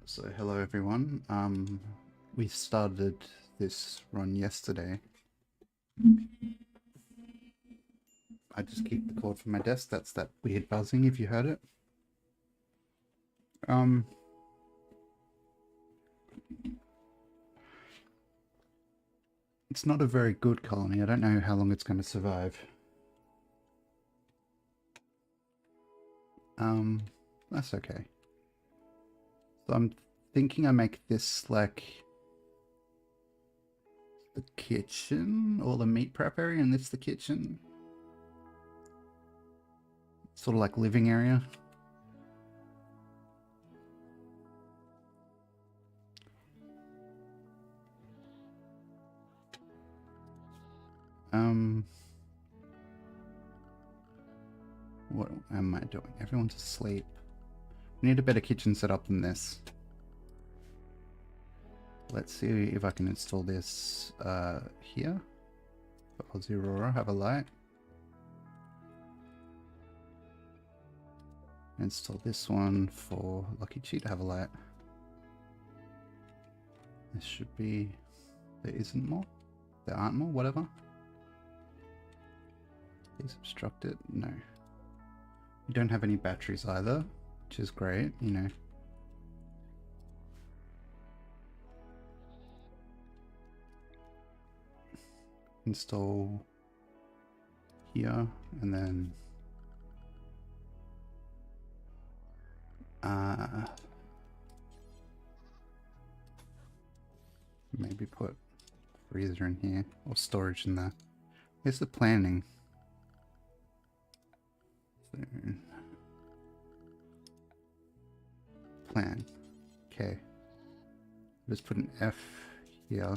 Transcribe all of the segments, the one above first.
So hello everyone. We started this run yesterday. I just kicked the cord from my desk. That's that weird buzzing if you heard it. It's not a very good colony. I don't know how long it's going to survive. That's okay. So I'm thinking I make this like the kitchen or the meat prep area, and this the kitchen. Sort of like living area. What am I doing? Everyone's asleep. We need a better kitchen setup than this. Let's see if I can install this here. For Aussie Aurora, have a light. Install this one for Lucky Cheat, have a light. This should be... There isn't more? There aren't more? Whatever. Please obstruct it? No. We don't have any batteries either, which is great, you know. Install here, and then maybe put freezer in here, or storage in there. Here's the planning. So, plan. Okay. Just put an F here.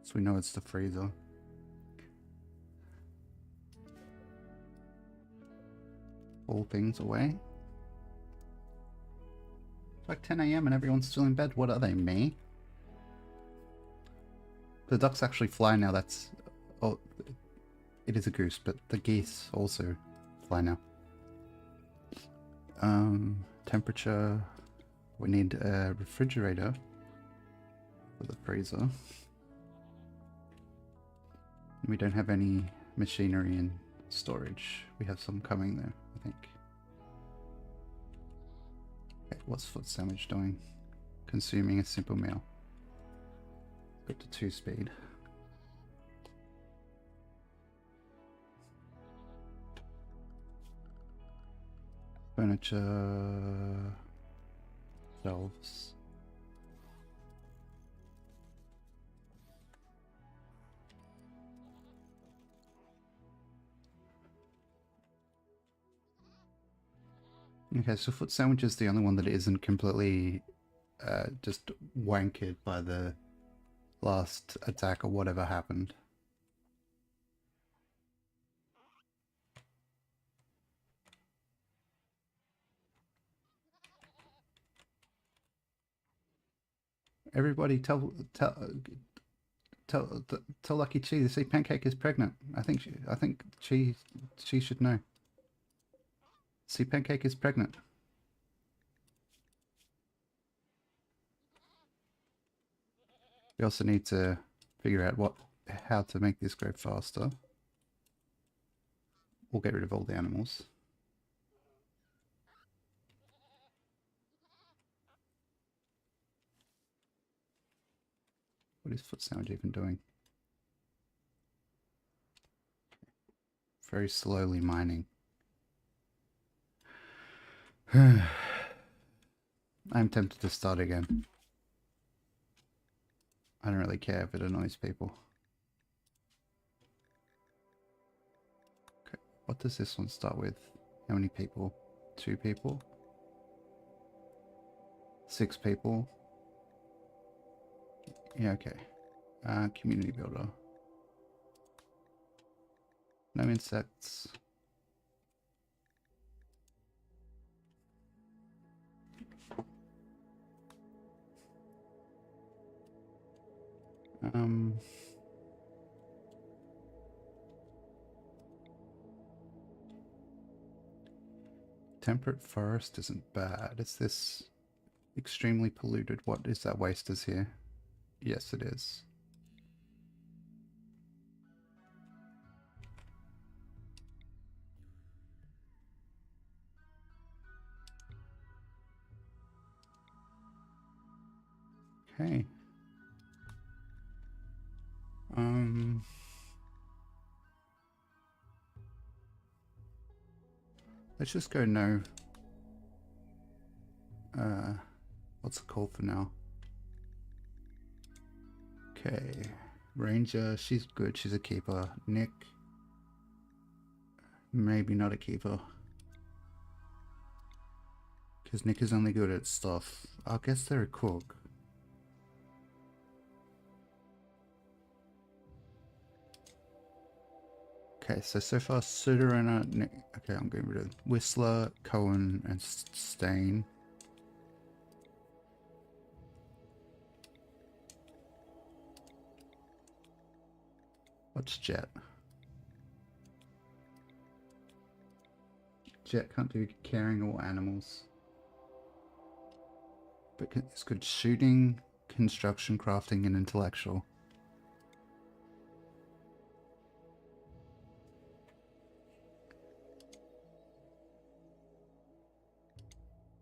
So we know it's the freezer. All things away. It's like 10 AM and everyone's still in bed. What are they, me? The ducks actually fly now. That's... Oh, it is a goose, but the geese also fly now. Temperature. We need a refrigerator for the freezer. We don't have any machinery in storage. We have some coming there, I think. Okay, what's Foot Sandwich doing? Consuming a simple meal. Got to 2-speed. Furniture... Shelves. Okay, so Foot Sandwich is the only one that isn't completely just wankered by the last attack or whatever happened. Everybody tell Lucky Chi to see Pancake is pregnant. I think she should know. See Pancake is pregnant. We also need to figure out how to make this go faster. We'll get rid of all the animals. What is Foot Sandwich even doing? Very slowly mining. I'm tempted to start again. I don't really care if it annoys people. Okay, what does this one start with? How many people? 2 people? 6 people? Yeah, okay. Community builder. No insects. Temperate forest isn't bad. It's this extremely polluted. What is that waste is here? Yes, it is. Okay. Let's just go no. What's it called for now? Okay. Ranger, she's good. She's a keeper. Nick, maybe not a keeper. Because Nick is only good at stuff. I guess they're a cook. Okay, so far Sudarana, Nick. Okay, I'm getting rid of Whistler, Cohen, and Stain. What's Jet? Jet can't do caring or animals. But it's good shooting, construction, crafting, and intellectual.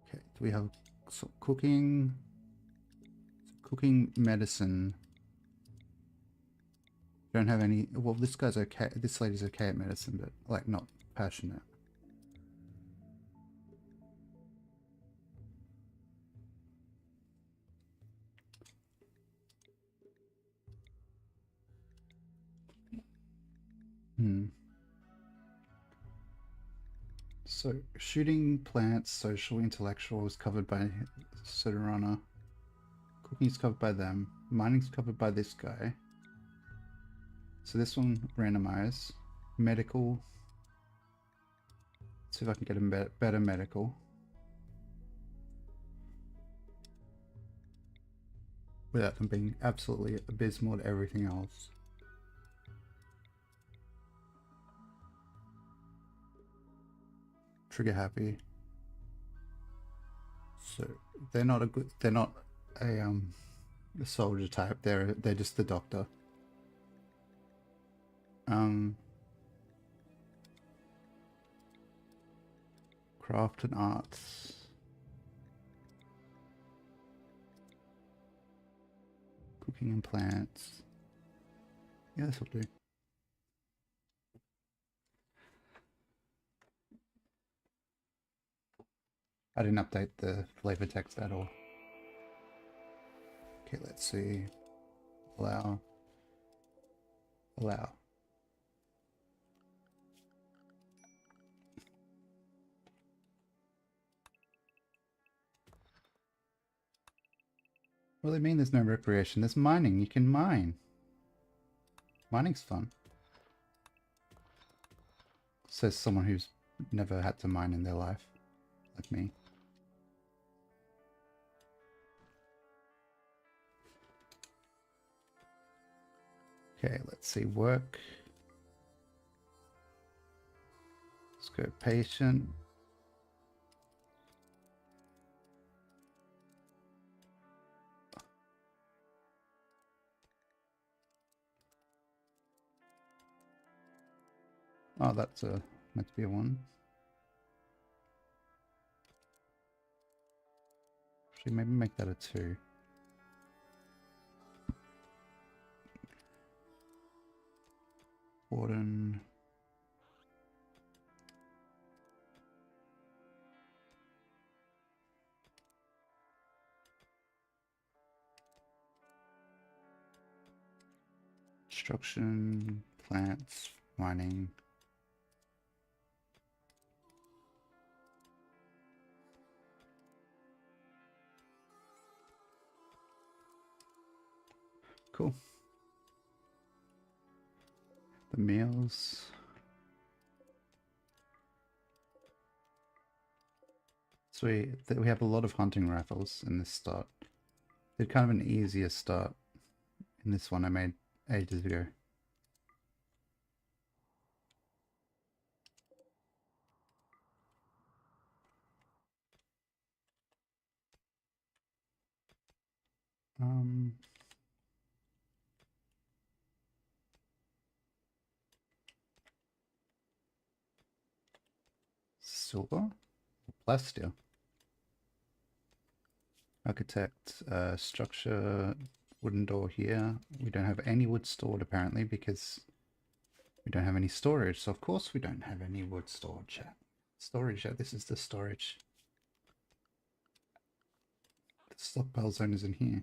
Okay, do we have cooking? Cooking, medicine. Don't have any. Well, this guy's okay. This lady's okay at medicine, but like not passionate. So shooting, plants, social, intellectual is covered by Sodorana. Cooking is covered by them. Mining's covered by this guy. So this one randomize. Medical. Let's see if I can get a better medical. Without them being absolutely abysmal at everything else. Trigger happy. So they're not a soldier type. They're just the doctor. Craft and arts. Cooking and plants. Yeah, this will do. I didn't update the flavor text at all. Okay, let's see. Allow. Allow. What do they mean there's no recreation? There's mining. You can mine. Mining's fun. Says someone who's never had to mine in their life, like me. Okay, let's see. Work. Let's go patient. Oh, that's meant to be a 1. Actually, maybe make that a 2. Warden. Construction, plants, mining. Cool. The meals. Sweet. We have a lot of hunting rifles in this start. It's kind of an easier start in this one I made ages ago. Silver? Plastia. Architect, structure, wooden door here. We don't have any wood stored apparently because we don't have any storage. So of course we don't have any wood stored, chat. Storage, this is the storage. The stockpile zone is in here.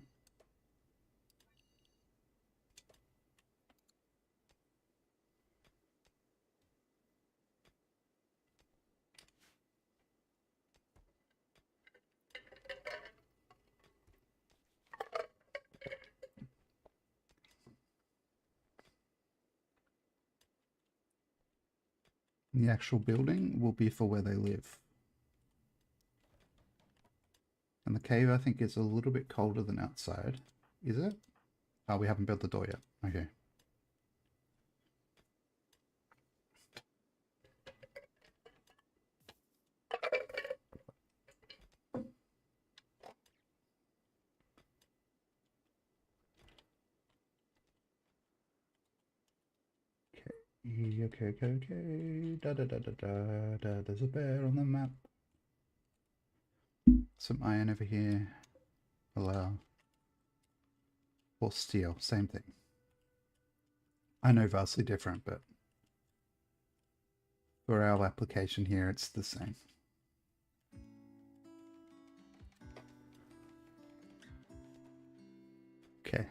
The actual building will be for where they live. And the cave, I think, is a little bit colder than outside. Is it? Oh, we haven't built the door yet. Okay. Okay. Da da da da da da. There's a bear on the map. Some iron over here. Allow. Or steel, same thing. I know vastly different, but for our application here, it's the same. Okay.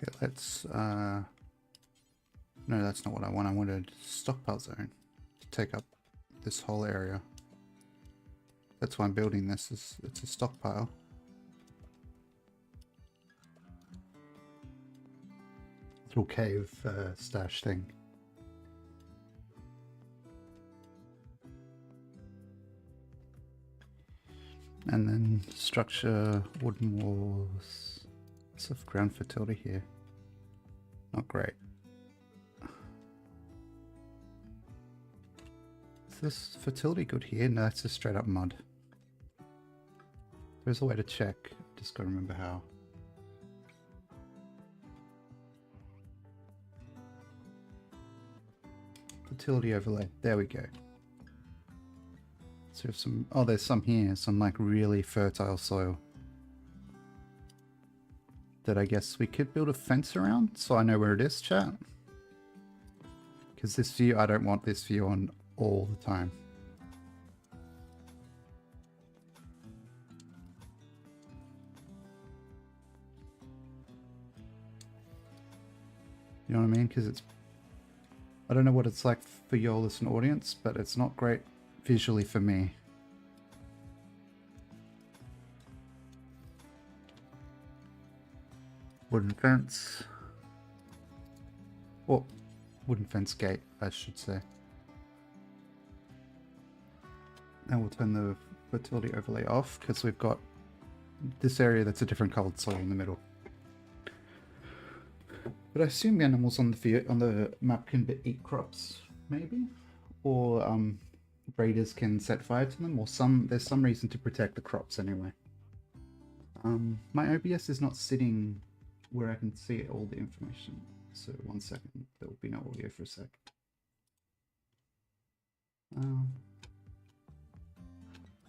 Okay, let's, no, that's not what I want. I wanted stockpile zone to take up this whole area. That's why I'm building this, it's a stockpile. Little cave stash thing. And then structure, wooden walls. Lots of ground fertility here. Not great. Is this fertility good here? No, it's just straight up mud. There's a way to check. Just gotta remember how. Fertility overlay. There we go. So we have some. Oh, there's some here. Some like really fertile soil. That I guess we could build a fence around, so I know where it is, chat. Because this view, I don't want this view on all the time. You know what I mean? Because it's... I don't know what it's like for your listen audience, but it's not great visually for me. Wooden fence. Or wooden fence gate, I should say. Now we'll turn the fertility overlay off because we've got this area that's a different colored soil in the middle. But I assume the animals on the map can eat crops, maybe, or breeders can set fire to them, or there's some reason to protect the crops anyway. My OBS is not sitting where I can see all the information, so 1 second, there will be no audio for a sec.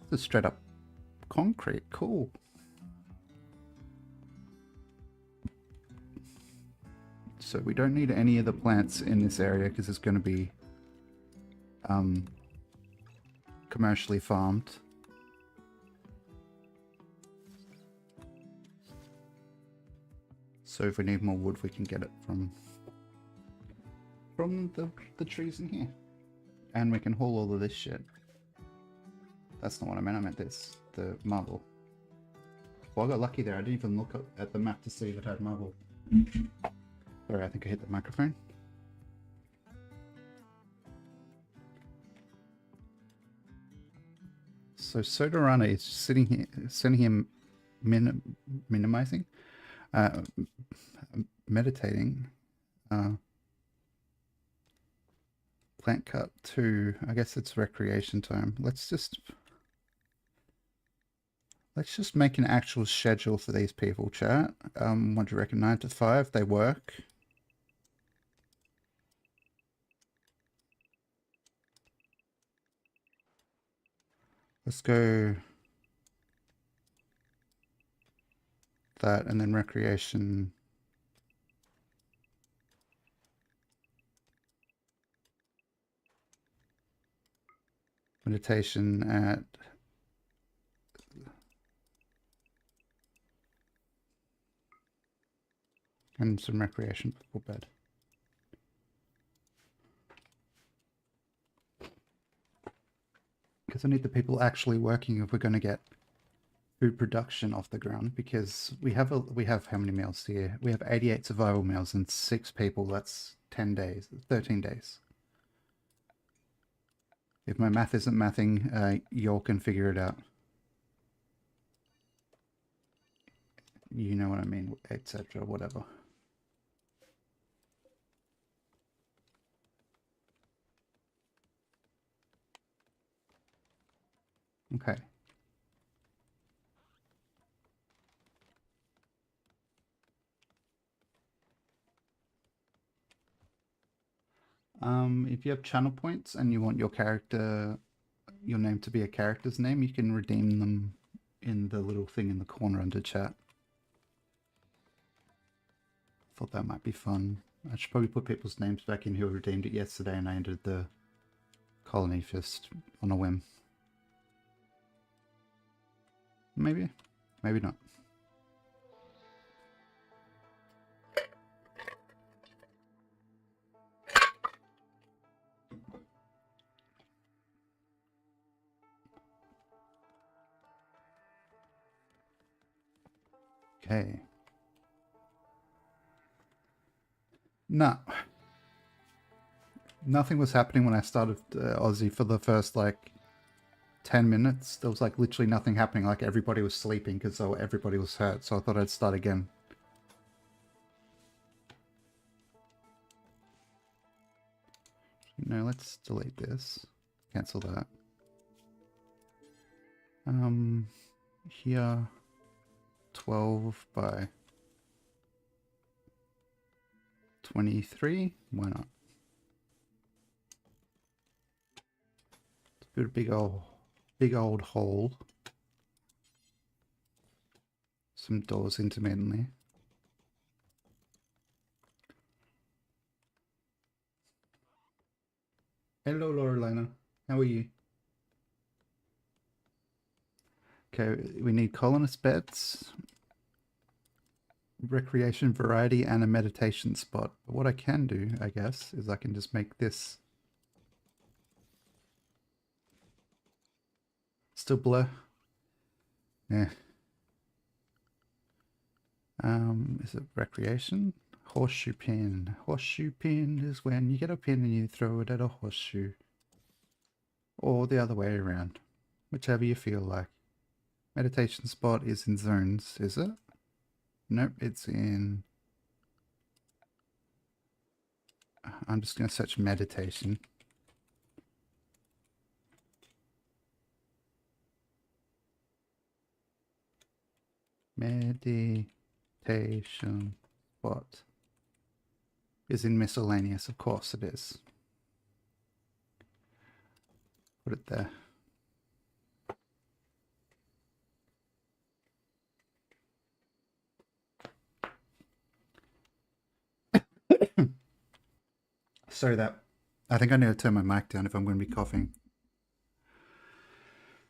This is straight up concrete, cool. So we don't need any of the plants in this area because it's going to be commercially farmed. So if we need more wood, we can get it from the trees in here. And we can haul all of this shit. That's not what I meant this. The marble. Well, I got lucky there. I didn't even look at the map to see if it had marble. Sorry, I think I hit the microphone. So Sodarana is sitting here, sending him minimizing, meditating, plant cut 2. I guess it's recreation time. Let's just make an actual schedule for these people, chat. What do you reckon? 9 to 5, they work. Let's go that, and then recreation. Meditation at and some recreation before bed. Because I need the people actually working if we're going to get food production off the ground, because we have how many meals here? We have 88 survival meals and 6 people. That's 10 days, 13 days. If my math isn't mathing, y'all can figure it out. You know what I mean, etc. Whatever. Okay. If you have channel points and you want your name to be a character's name, you can redeem them in the little thing in the corner under chat. Thought that might be fun. I should probably put people's names back in who redeemed it yesterday, and I entered the colony just on a whim. Maybe, maybe not. Okay. No. Nothing was happening when I started Aussie for the first, like, 10 minutes. There was, like, literally nothing happening. Like, everybody was sleeping because everybody was hurt. So I thought I'd start again. No, let's delete this. Cancel that. Here, 12 by 23. Why not? Let's build a big old hole. Some doors intermittently. Hello, Lorelina. How are you? Okay, we need colonist beds, recreation variety, and a meditation spot. But what I can do, I guess, is I can just make this still blur. Yeah. Is it recreation? Horseshoe pin. Horseshoe pin is when you get a pin and you throw it at a horseshoe. Or the other way around. Whichever you feel like. Meditation spot is in zones, is it? Nope, it's in... I'm just going to search meditation. Meditation spot is in miscellaneous. Of course it is. Put it there. Sorry that. I think I need to turn my mic down if I'm going to be coughing.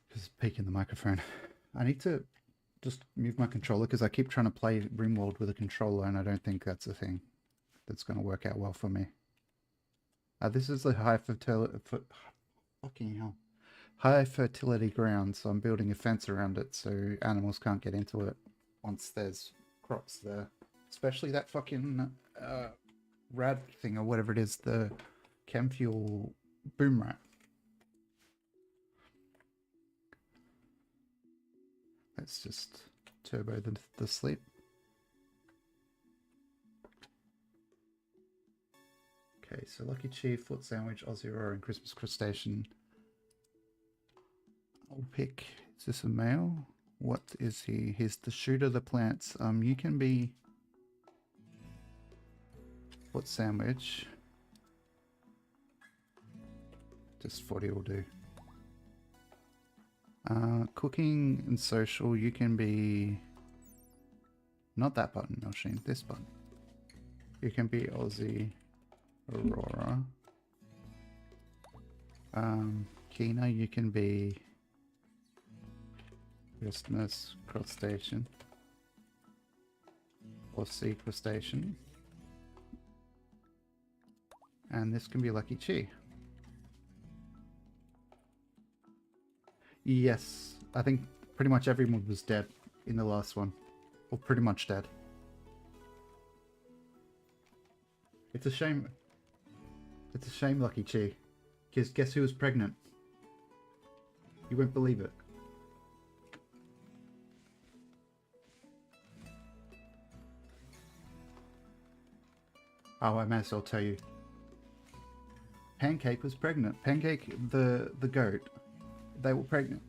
Because it's peaking the microphone. I need to just move my controller because I keep trying to play Rimworld with a controller and I don't think that's a thing that's going to work out well for me. This is a high fertility ground, so I'm building a fence around it so animals can't get into it. once there's crops there. Especially that fucking rad thing or whatever it is, the chem fuel boom rat. Let's just turbo the sleep. Okay, so Lucky Chief, Foot Sandwich, Aussie Aurora, and Christmas Crustacean. I'll pick, is this a male? What is he? He's the shooter of the plants. You can be Foot Sandwich. Just 40 will do. Cooking and social, you can be not that button, Melsheen, this button. You can be Aussie Aurora. Kina, you can be Christmas Crustacean or Sea Crustacean. And this can be Lucky Chi. Yes, I think pretty much everyone was dead in the last one. Or pretty much dead. It's a shame. It's a shame, Lucky Chi. Because guess who was pregnant? You won't believe it. Oh, I may as well tell you. Pancake was pregnant. Pancake, the goat, they were pregnant.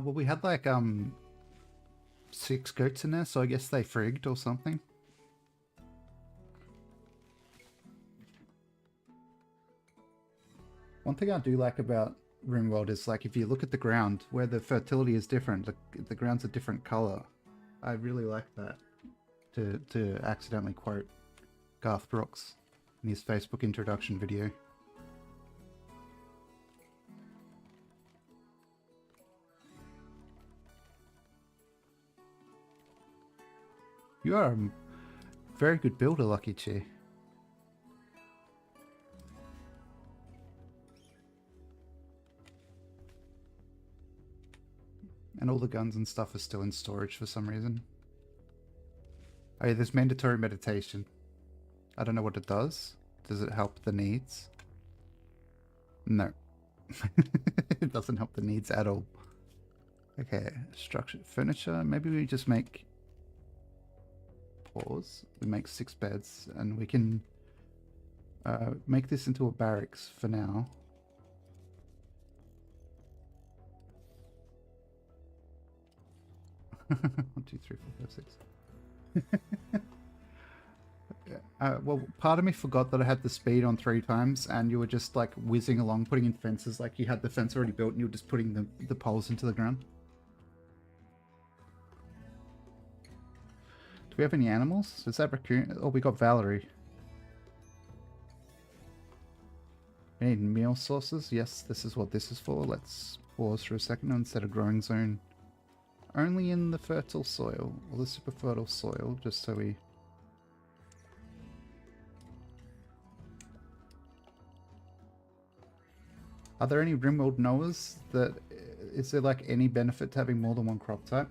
Well, we had like 6 goats in there, so I guess they frigged or something. One thing I do like about Rimworld is like if you look at the ground where the fertility is different, the ground's a different color. I really like that. To accidentally quote Garth Brooks in his Facebook introduction video. You are a very good builder, Lucky Chi. And all the guns and stuff are still in storage for some reason. Oh yeah, there's mandatory meditation. I don't know what it does. Does it help the needs? No. It doesn't help the needs at all. Okay, structured furniture. Maybe we just make... Pause. We make 6 beds and we can make this into a barracks for now. One, two, three, four, five, 6. Well, part of me forgot that I had the speed on 3 times and you were just like whizzing along, putting in fences like you had the fence already built and you were just putting the poles into the ground. Do we have any animals? Is that raccoon? Oh, we got Valerie. We need meal sources. Yes, this is what this is for. Let's pause for a second and set a growing zone only in the fertile soil, or the super fertile soil, just so we... Are there any Rimworld knowers that... Is there like any benefit to having more than one crop type?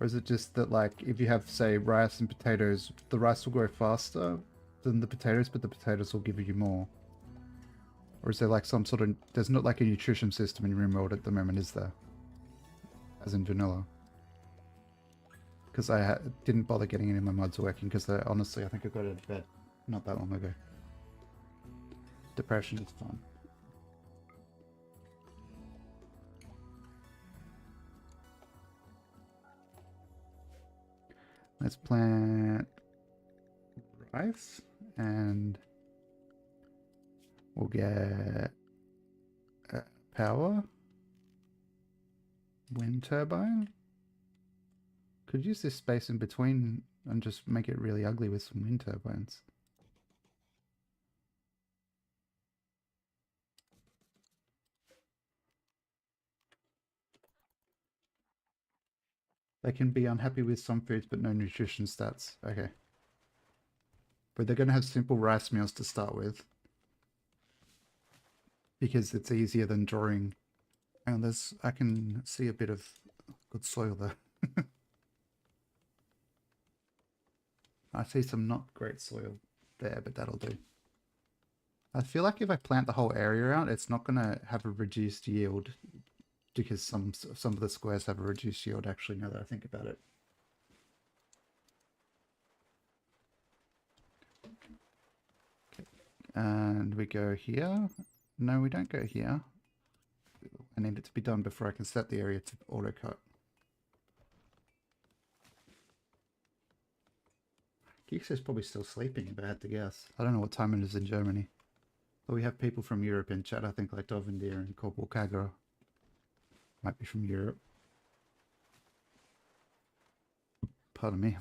Or is it just that like if you have say rice and potatoes, the rice will grow faster than the potatoes, but the potatoes will give you more? Or is there like some sort of... There's not like a nutrition system in Rimworld at the moment, is there? As in vanilla. Because I didn't bother getting any of my mods working because honestly I think I got out of bed not that long ago. Depression is fun. Let's plant rice and we'll get power, wind turbine. Could use this space in between and just make it really ugly with some wind turbines. They can be unhappy with some foods but no nutrition stats. Okay. But they're going to have simple rice meals to start with. Because it's easier than drawing. And I can see a bit of good soil there. I see some not great soil there, but that'll do. I feel like if I plant the whole area out, it's not going to have a reduced yield because some of the squares have a reduced yield, actually, now that I think about it. Okay. And we go here. No, we don't go here. I need it to be done before I can set the area to auto-cut. Geeks is probably still sleeping, if I had to guess. I don't know what time it is in Germany. But we have people from Europe in chat, I think, like Dovendir and Corporal Kagro. Might be from Europe. Pardon me.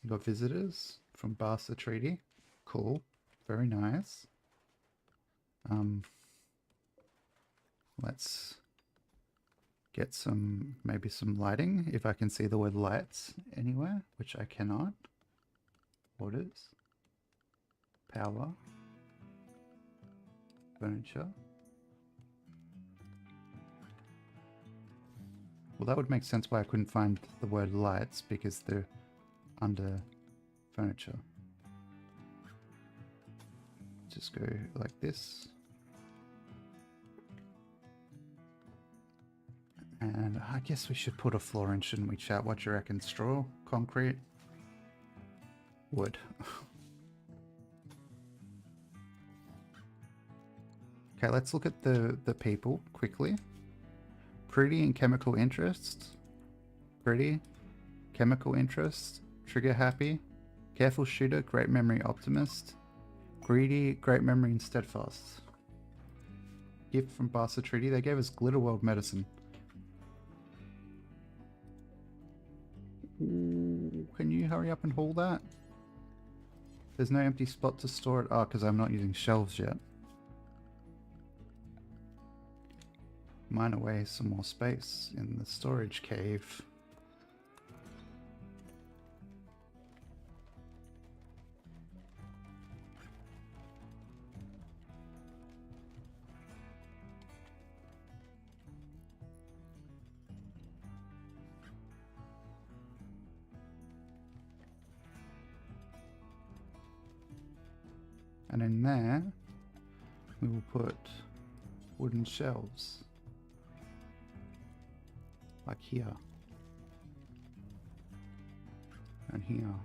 We got visitors from Barca Treaty. Cool. Very nice. Let's get maybe some lighting, if I can see the word lights anywhere, which I cannot. Orders. Power. Furniture. Well, that would make sense why I couldn't find the word lights, because they're under furniture. Just go like this. And I guess we should put a floor in, shouldn't we, chat? What do you reckon? Straw? Concrete? Wood. Okay, let's look at the people quickly. Pretty and chemical interests. Pretty. Chemical interest. Trigger happy. Careful shooter. Great memory optimist. Greedy. Great memory and steadfast. Gift from Barca Treaty. They gave us Glitter World medicine. Ooh, can you hurry up and haul that? There's no empty spot to store it. Oh, because I'm not using shelves yet. Mine away some more space in the storage cave. And in there, we will put wooden shelves. Like here. And here.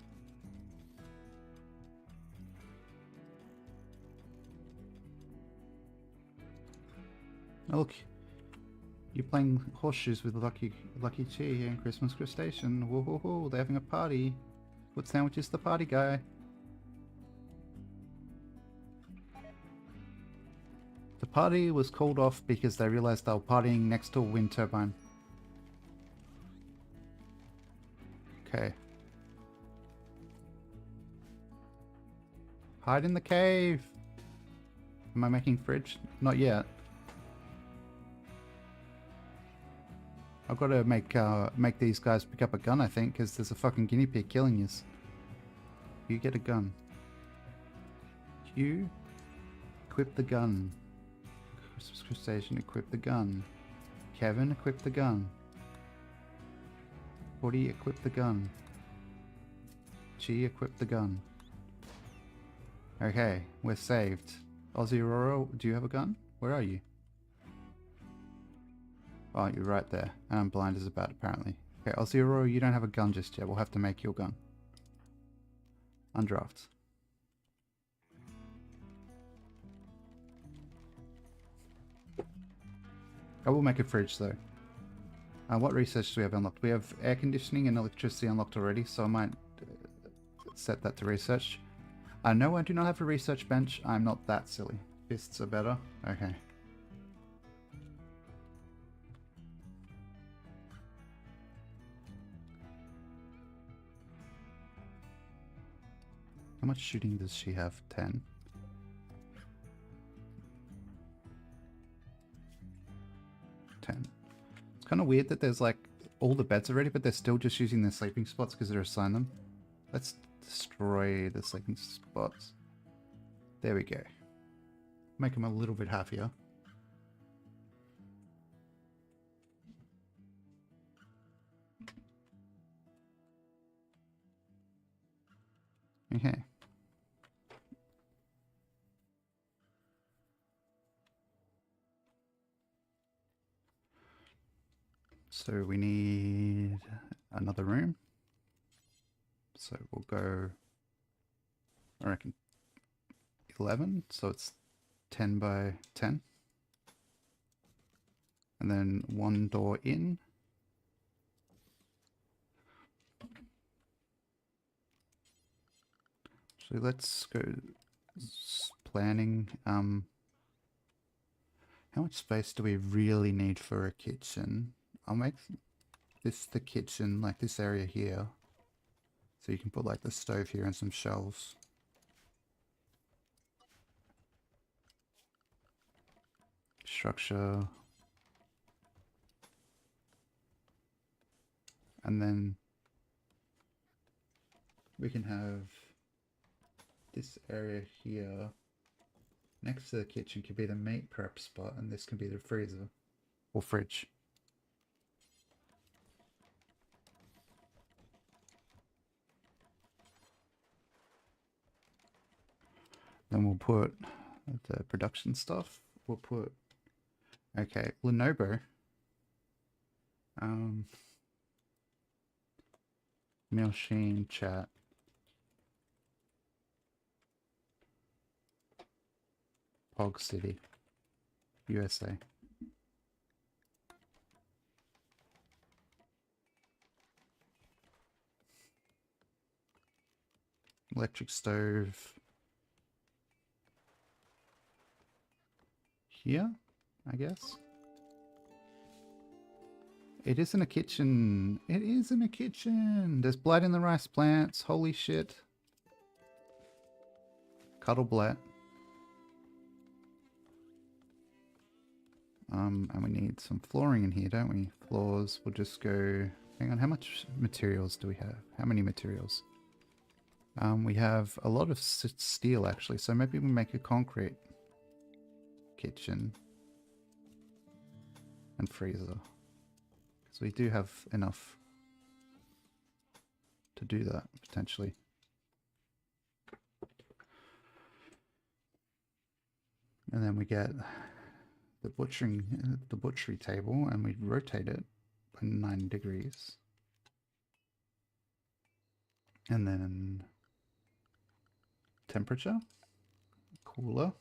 Oh, look. You're playing horseshoes with Lucky Chi here in Christmas Crustacean. Whoa, whoa, whoa, they're having a party. What sandwich is the party guy? The party was called off because they realized they were partying next to a wind turbine. Okay. Hide in the cave! Am I making fridge? Not yet. I've got to make these guys pick up a gun, I think, because there's a fucking guinea pig killing you. You get a gun. You equip the gun. Christmas Crustacean, equip the gun. Kevin, equip the gun. Woody, equip the gun. Chi, equip the gun. Okay, we're saved. Aussie Aurora, do you have a gun? Where are you? Oh, you're right there. And I'm blind as a bat, apparently. Okay, Aussie Aurora, you don't have a gun just yet. We'll have to make your gun. Undraft. I will make a fridge, though. What research do we have unlocked? We have air conditioning and electricity unlocked already, so I might set that to research. I know I do not have a research bench. I'm not that silly. Fists are better. Okay. How much shooting does she have? 10. 10. It's kind of weird that there's like all the beds already, but they're still just using their sleeping spots because they're assigned them. Let's destroy the sleeping spots. There we go. Make them a little bit happier. Okay. So we need another room. So we'll go, I reckon, 11. So it's 10 by 10. And then one door in. So let's go planning. How much space do we really need for a kitchen? I'll make this the kitchen, like this area here. So you can put like the stove here and some shelves. Structure. And then we can have this area here next to the kitchen could be the meat prep spot, and this can be the freezer or fridge. Then we'll put the production stuff. We'll put, okay, Lenovo. Mailchine chat. Pog City, USA. Electric stove. Here, I guess. It isn't a kitchen. It isn't a kitchen. There's blood in the rice plants. Holy shit. Cuddle blat. And we need some flooring in here, don't we? Floors, we'll just go... Hang on, how much materials do we have? How many materials? We have a lot of steel, actually, so maybe we make a concrete kitchen and freezer. Because we do have enough to do that, potentially. And then we get the butchery table, and we rotate it by 9 degrees. And then temperature, cooler.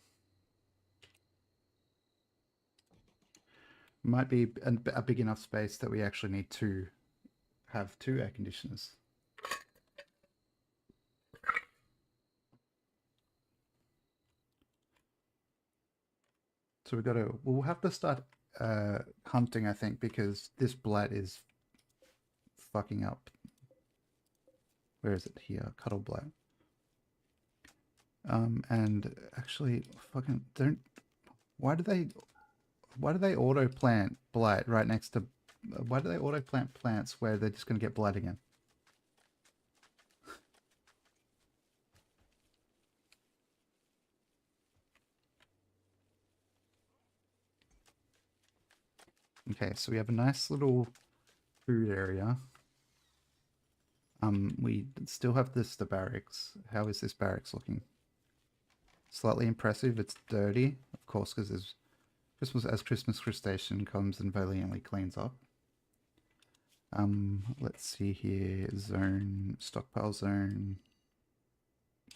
Might be a big enough space that we actually need to have 2 air conditioners. So we'll have to start hunting, I think, because this blat is fucking up. Where is it? Here, cuddle blat. And actually, fucking don't. Why do they auto plant blight right next to? Why do they auto plant plants where they're just gonna get blight again? Okay, so we have a nice little food area. We still have the barracks. How is this barracks looking? Slightly impressive. It's dirty, of course, because there's Christmas Crustacean comes and valiantly cleans up. Let's see here. Zone, stockpile zone.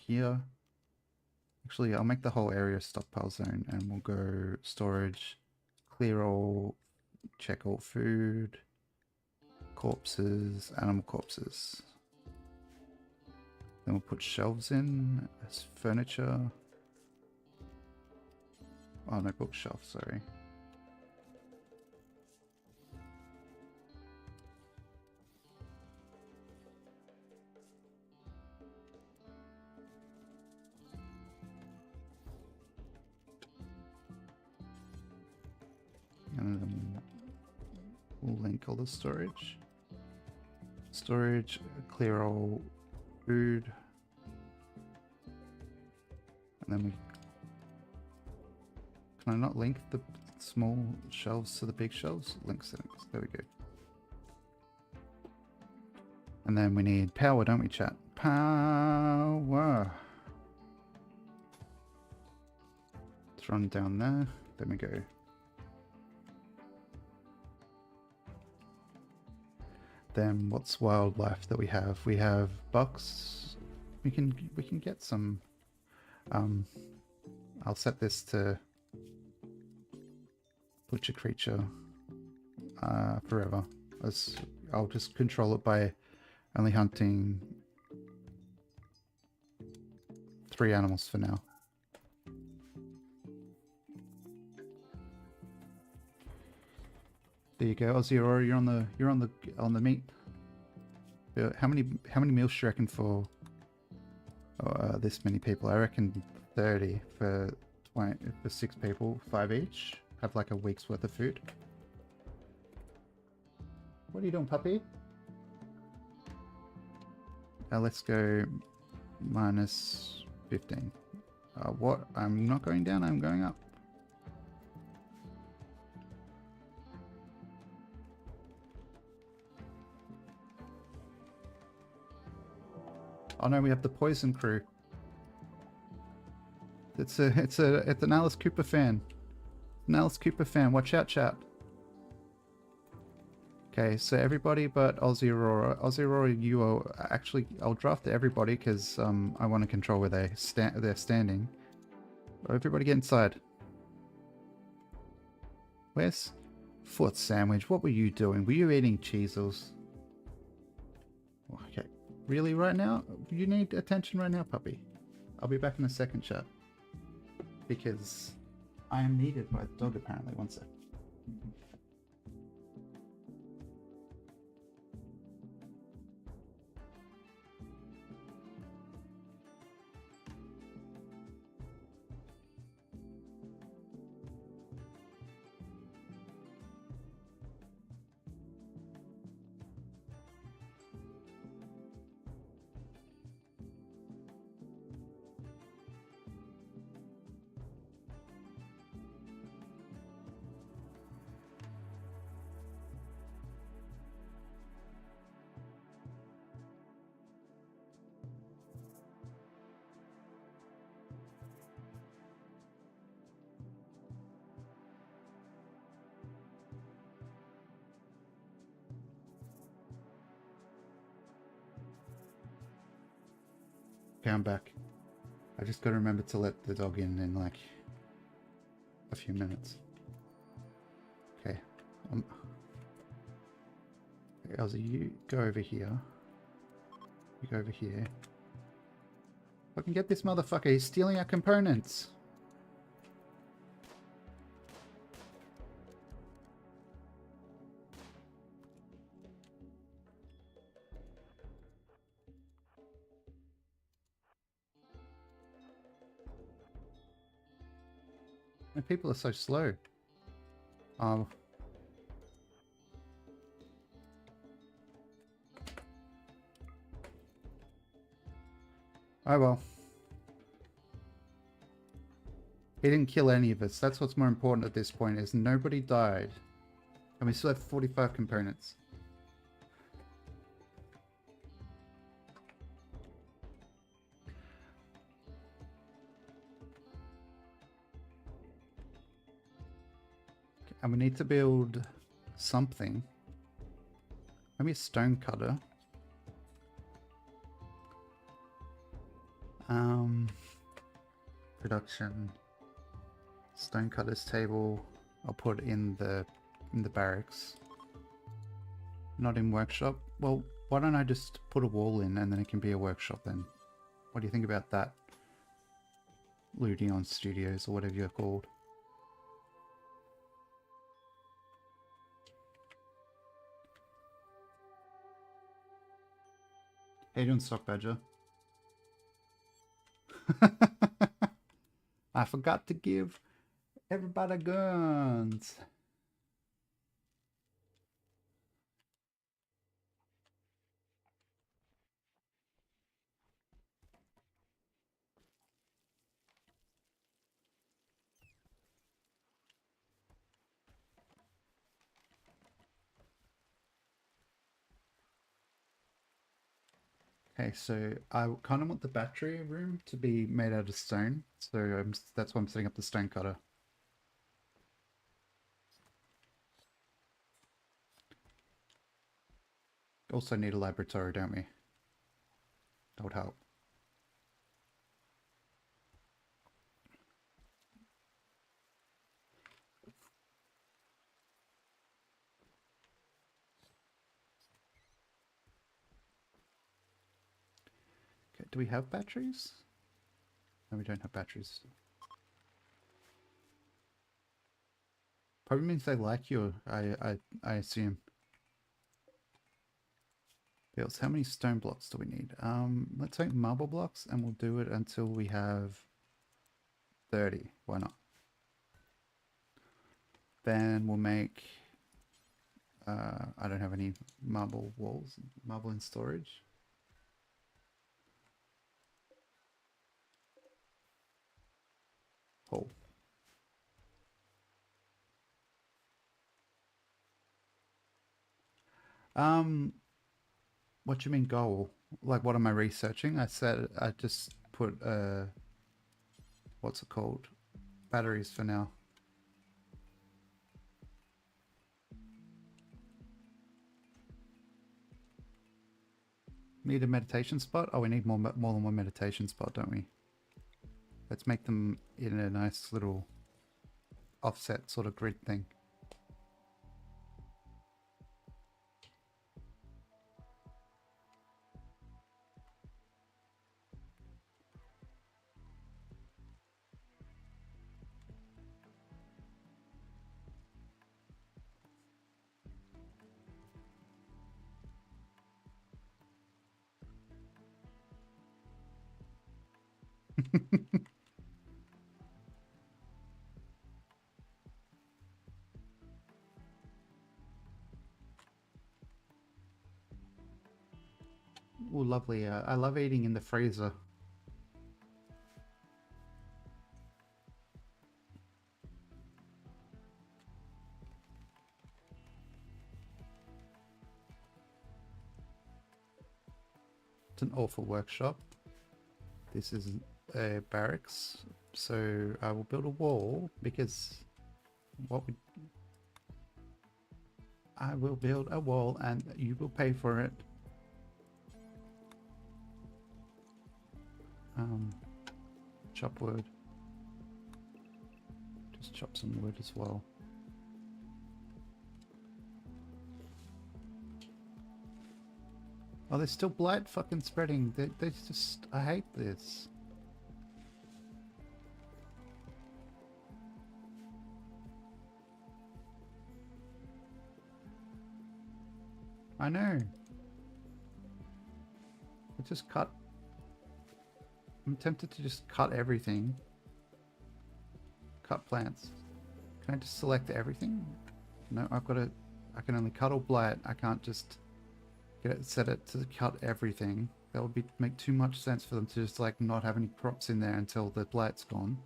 Here. Actually, I'll make the whole area stockpile zone, and we'll go storage, clear all, check all food, corpses, animal corpses. Then we'll put shelves in as furniture. Oh, no, bookshelf, sorry. And then we'll link all the storage. Storage, clear all food. And then we... Can I not link the small shelves to the big shelves? Link settings. There we go. And then we need power, don't we, chat? Power. Let's run down there. Then we go. Then what's wildlife that we have? We have bucks. We can get some. I'll set this to butcher creature forever. As I'll just control it by only hunting 3 animals for now. There you go, Aussie Aurora. You're on the meat. How many meals do you reckon for this many people? I reckon 30 for 6 people, 5 each. Have like a week's worth of food. What are you doing, puppy? Let's go minus 15. What? I'm not going down, I'm going up. Oh no, we have the poison crew. It's an Alice Cooper fan. An Alice Cooper fan. Watch out, chat. Okay, so everybody but Aussie Aurora. Aussie Aurora, you are actually... I'll draft everybody because I want to control where they're standing. Everybody get inside. Where's Foot Sandwich? What were you doing? Were you eating Cheezels? Okay. Really right now? You need attention right now, puppy. I'll be back in a second, chat. Because I am needed by the dog apparently. One sec. Okay, I'm back. I just gotta remember to let the dog in like a few minutes. Okay. Elsie, you go over here. You go over here. I can get this motherfucker. He's stealing our components. And people are so slow. Oh. Oh well. He didn't kill any of us. That's what's more important at this point, is nobody died. And we still have 45 components. And we need to build something. Maybe a stone cutter. Production. Stone cutter's table. I'll put in the barracks. Not in workshop. Well, why don't I just put a wall in and then it can be a workshop then? What do you think about that? Ludion Studios, or whatever you're called. How you doing, Stock Badger? I forgot to give everybody guns. Okay, so I kind of want the battery room to be made out of stone, so that's why I'm setting up the stone cutter. Also need a laboratory, don't we? That would help. Okay, do we have batteries? No, we don't have batteries. Probably means they like you, I assume. Bills, how many stone blocks do we need? Let's make marble blocks and we'll do it until we have 30. Why not? Then we'll make, I don't have any marble walls, marble in storage. Oh. What do you mean goal? Like, what am I researching? I said I just put what's it called? Batteries for now. Need a meditation spot? Oh, we need more than one meditation spot, don't we? Let's make them in a nice little offset sort of grid thing. Oh, lovely. I love eating in the freezer. It's an awful workshop. This is a barracks, so I will build a wall because I will build a wall and you will pay for it. Chop wood. Just chop some wood as well. Oh, there's still blight fucking spreading. They just, I hate this. I know. I just cut. I'm tempted to just cut everything. Cut plants. Can I just select everything? No, I've got to. I can only cut or blight. I can't just get it, set it to cut everything. That would make too much sense for them to just like not have any crops in there until the blight's gone.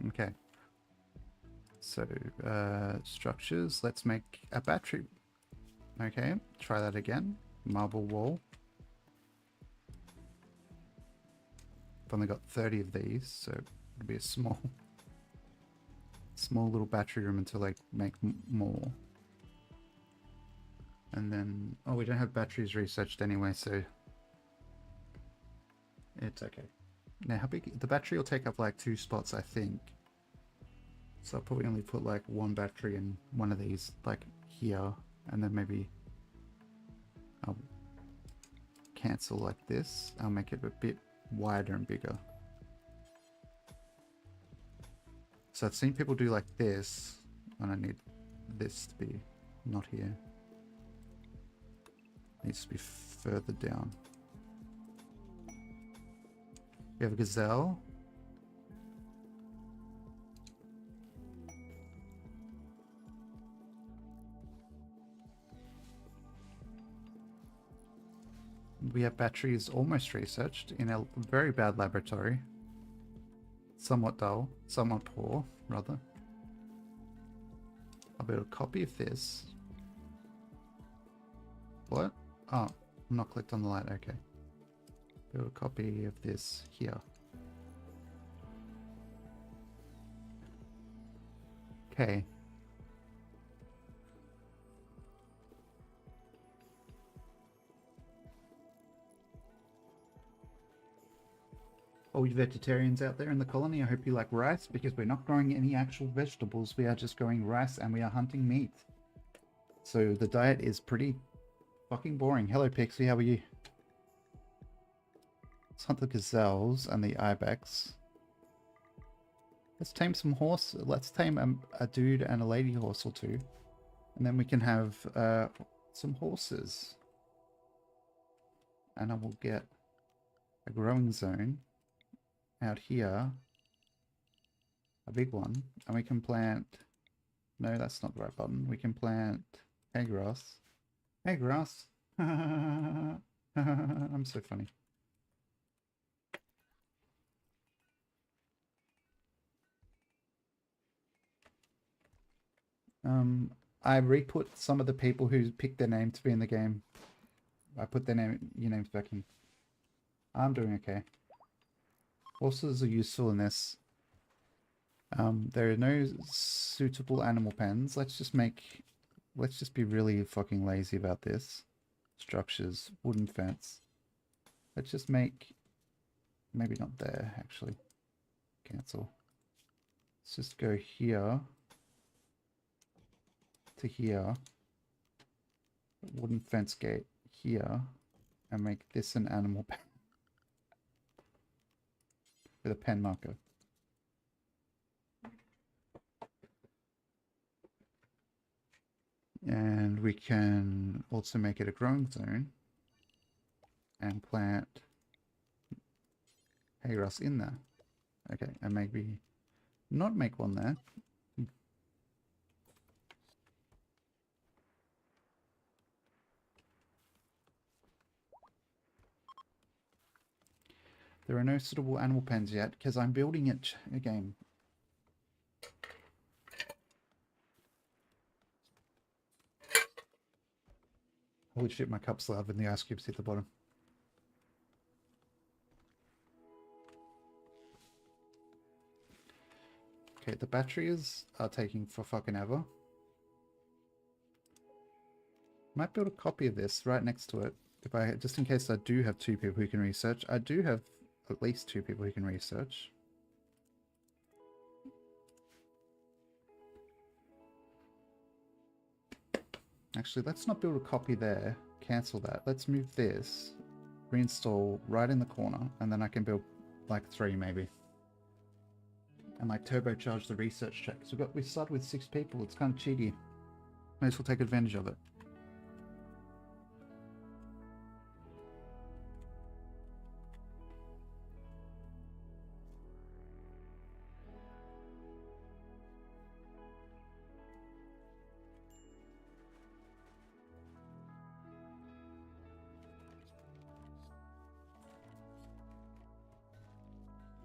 Okay. So, structures. Let's make a battery. Okay, try that again. Marble wall. I've only got 30 of these, so it'll be a small little battery room until I make more. And then, oh, we don't have batteries researched anyway, so it's okay. Now, how big? The battery will take up like 2 spots, I think. So I'll probably only put like one battery in one of these, like here, and then maybe I'll cancel like this. I'll make it a bit wider and bigger. So I've seen people do like this, and I need this to be not here. It needs to be further down. We have a gazelle. We have batteries almost researched in a very bad laboratory. Somewhat dull, somewhat poor, rather. I'll build a copy of this. What? Oh, I'm not clicked on the light, okay. Build a copy of this here. Okay. All you vegetarians out there in the colony, I hope you like rice, because we're not growing any actual vegetables. We are just growing rice and we are hunting meat. So the diet is pretty fucking boring. Hello Pixie, how are you? Let's hunt the gazelles and the ibex. Let's tame some horse. Let's tame a dude and a lady horse or two. And then we can have some horses. And I will get a growing zone out here, a big one, and we can plant, no, that's not the right button, we can plant hay grass. Hay grass. I'm so funny. I re-put some of the people who picked their name to be in the game. I put their names back in. I'm doing okay. Horses are useful in this. There are no suitable animal pens. Let's just be really fucking lazy about this. Structures, wooden fence. Let's just make, maybe not there actually. Cancel. Let's just go here to here. Wooden fence gate here, and make this an animal pen. With a pen marker. And we can also make it a growing zone and plant hay grass in there. Okay, and maybe not make one there. There are no suitable animal pens yet because I'm building it again. Holy shit, my cup's loud when the ice cubes hit the bottom. Okay, the batteries are taking for fucking ever. Might build a copy of this right next to it. Just in case I do have two people who can research. I do have at least two people who can research. Actually, let's not build a copy there. Cancel that. Let's move this. Reinstall right in the corner. And then I can build like 3 maybe. And like turbocharge the research check. So we started with 6 people. It's kind of cheaty. May as well take advantage of it.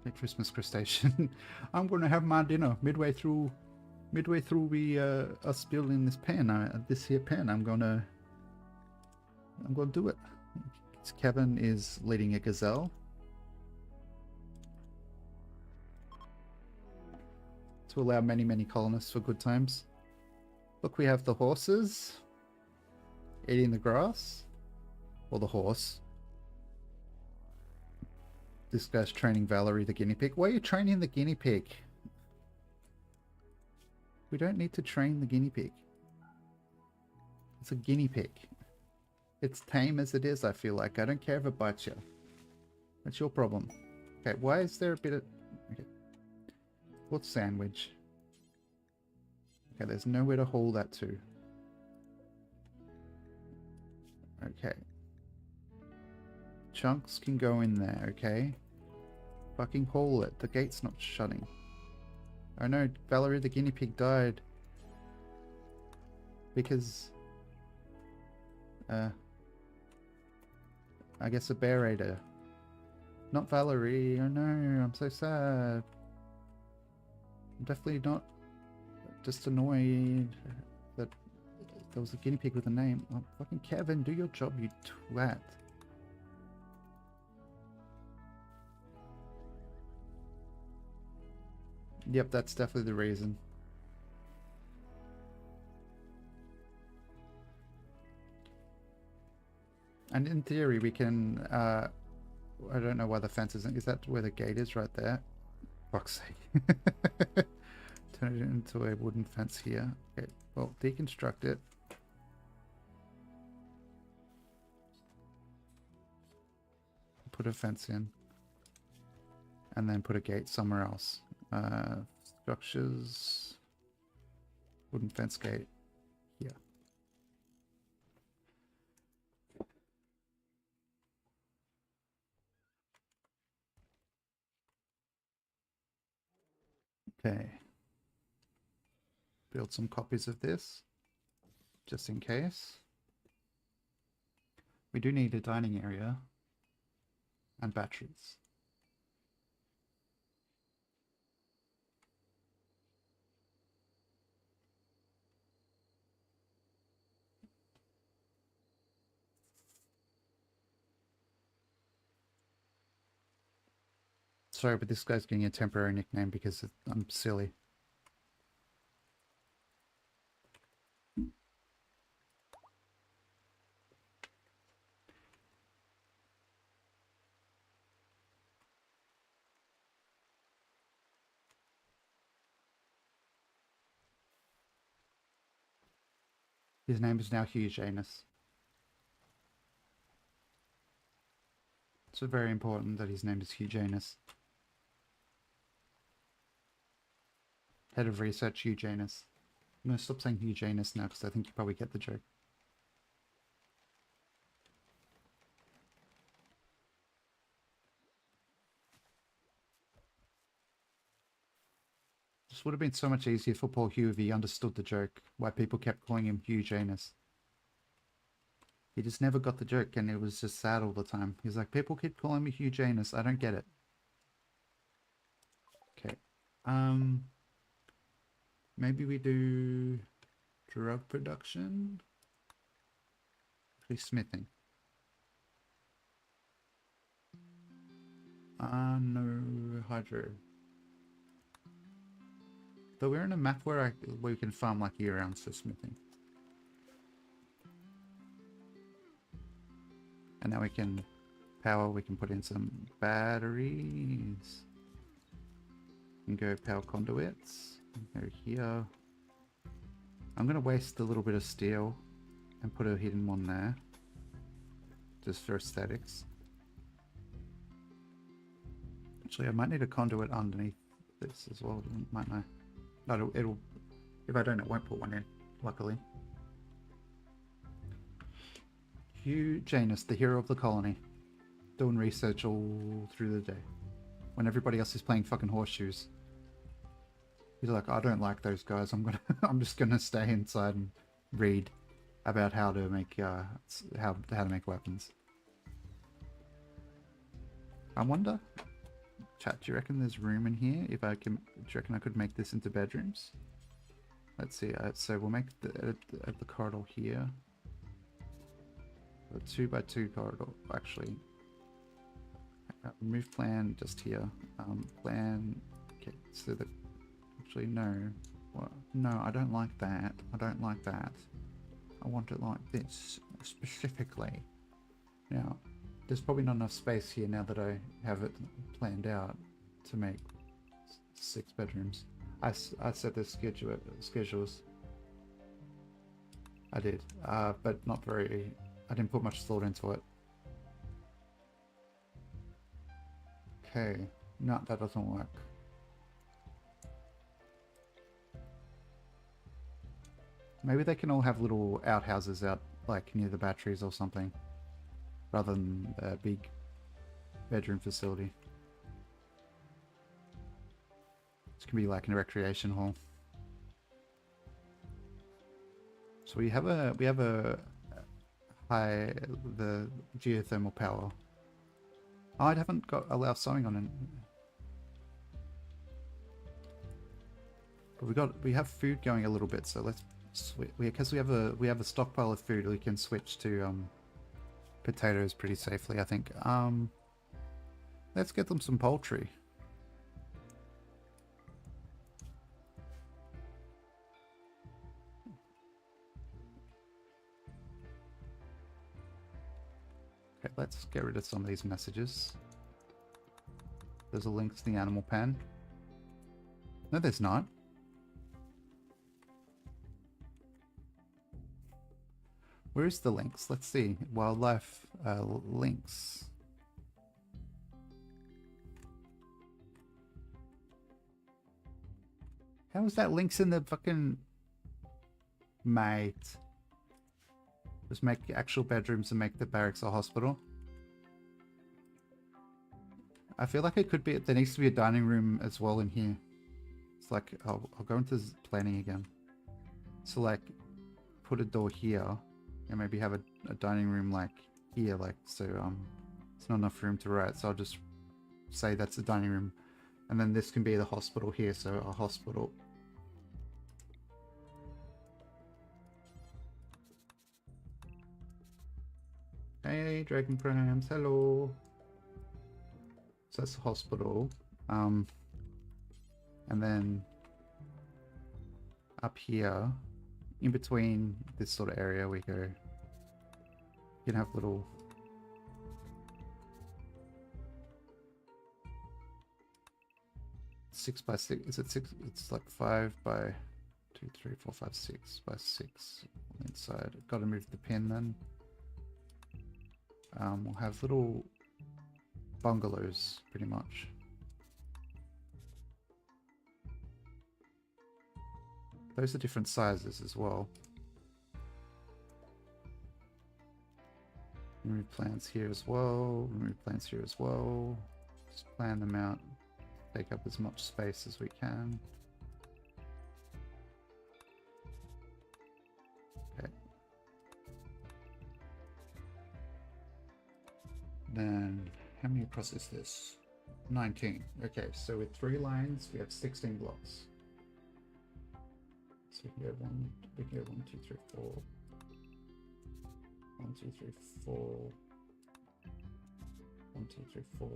A Christmas crustacean. I'm gonna have my dinner midway through we us building this pen. This here pen. I'm gonna do it. Kevin is leading a gazelle. To allow many colonists for good times. Look, we have the horses eating the grass, or the horse. This guy's training Valerie the guinea pig. Why are you training the guinea pig? We don't need to train the guinea pig. It's a guinea pig. It's tame as it is, I feel like. I don't care if it bites you. That's your problem. Okay, why is there a bit of... Okay. What's sandwich? Okay, there's nowhere to haul that to. Okay. Chunks can go in there, okay? Fucking haul it. The gate's not shutting. Oh no, Valerie the guinea pig died. Because... I guess a bear ate her. Not Valerie. Oh no, I'm so sad. I'm definitely not just annoyed that there was a guinea pig with a name. Oh, fucking Kevin, do your job, you twat. Yep, that's definitely the reason. And in theory, we can, I don't know why the fence isn't, is that where the gate is right there? Fuck's sake. Turn it into a wooden fence here. Okay, well, deconstruct it. Put a fence in. And then put a gate somewhere else. Structures. Wooden fence gate. Here. Okay. Build some copies of this. Just in case. We do need a dining area. And batteries. Sorry, but this guy's getting a temporary nickname because I'm silly. His name is now Hugh Janus. It's very important that his name is Hugh Janus. Head of Research, Hugh Janus. I'm going to stop saying Hugh Janus now because I think you probably get the joke. This would have been so much easier for poor Hugh if he understood the joke, why people kept calling him Hugh Janus. He just never got the joke and it was just sad all the time. He's like, people keep calling me Hugh Janus, I don't get it. Okay. Maybe we do drug production? Actually smithing. No hydro. Though we're in a map where we can farm like year round for smithing. And now we can power, we can put in some batteries. And go power conduits. Go here. I'm going to waste a little bit of steel and put a hidden one there. Just for aesthetics. Actually, I might need a conduit underneath this as well, mightn't I? No, it'll, if I don't, it won't put one in, luckily. Hugh Janus, the hero of the colony. Doing research all through the day. When everybody else is playing fucking horseshoes. He's like, I don't like those guys. I'm just gonna stay inside and read about how to make how to make weapons. I wonder, chat, do you reckon there's room in here? If I can, do you reckon I could make this into bedrooms? Let's see. So we'll make the corridor here. A 2x2 corridor, actually. Remove plan just here. Plan. Okay, so the. Actually, no. What? No, I don't like that. I don't like that. I want it like this specifically. Now, there's probably not enough space here now that I have it planned out to make 6 bedrooms. I set the schedules. I did, but not very. I didn't put much thought into it. Okay, no, that doesn't work. Maybe they can all have little outhouses out, like near the batteries or something, rather than a big bedroom facility. This can be like a recreation hall. So we have a high the geothermal power. Oh, I haven't got allow sewing on it. But we have food going a little bit, so let's switch. Because we have a stockpile of food, we can switch to potatoes pretty safely, I think. Let's get them some poultry. Okay, let's get rid of some of these messages. There's a link to the animal pen. No, there's not. Where's the links? Let's see. Wildlife links. How is that links in the fucking... Mate. Just make actual bedrooms and make the barracks a hospital. I feel like it could be... There needs to be a dining room as well in here. It's like... I'll go into planning again. So like... Put a door here. And maybe have a dining room like here. Like so it's not enough room to write. So I'll just say that's the dining room. And then this can be the hospital here. So a hospital... Hey, Dragon Prams, hello. So that's the hospital. And then up here, in between this sort of area, we go. You can have little. Six by six. Is it six? It's like 5 by 2, 3, 4, 5, 6 by 6 inside. Got to move the pin then. We'll have little bungalows, pretty much. Those are different sizes as well. Remove plants here as well. Remove plants here as well. Just plan them out. Take up as much space as we can. Then, how many across is this? 19. Okay, so with 3 lines, we have 16 blocks. So we can go 1, 2, 3, 4. 1, 2, 3, 4. 1, 2, 3, 4.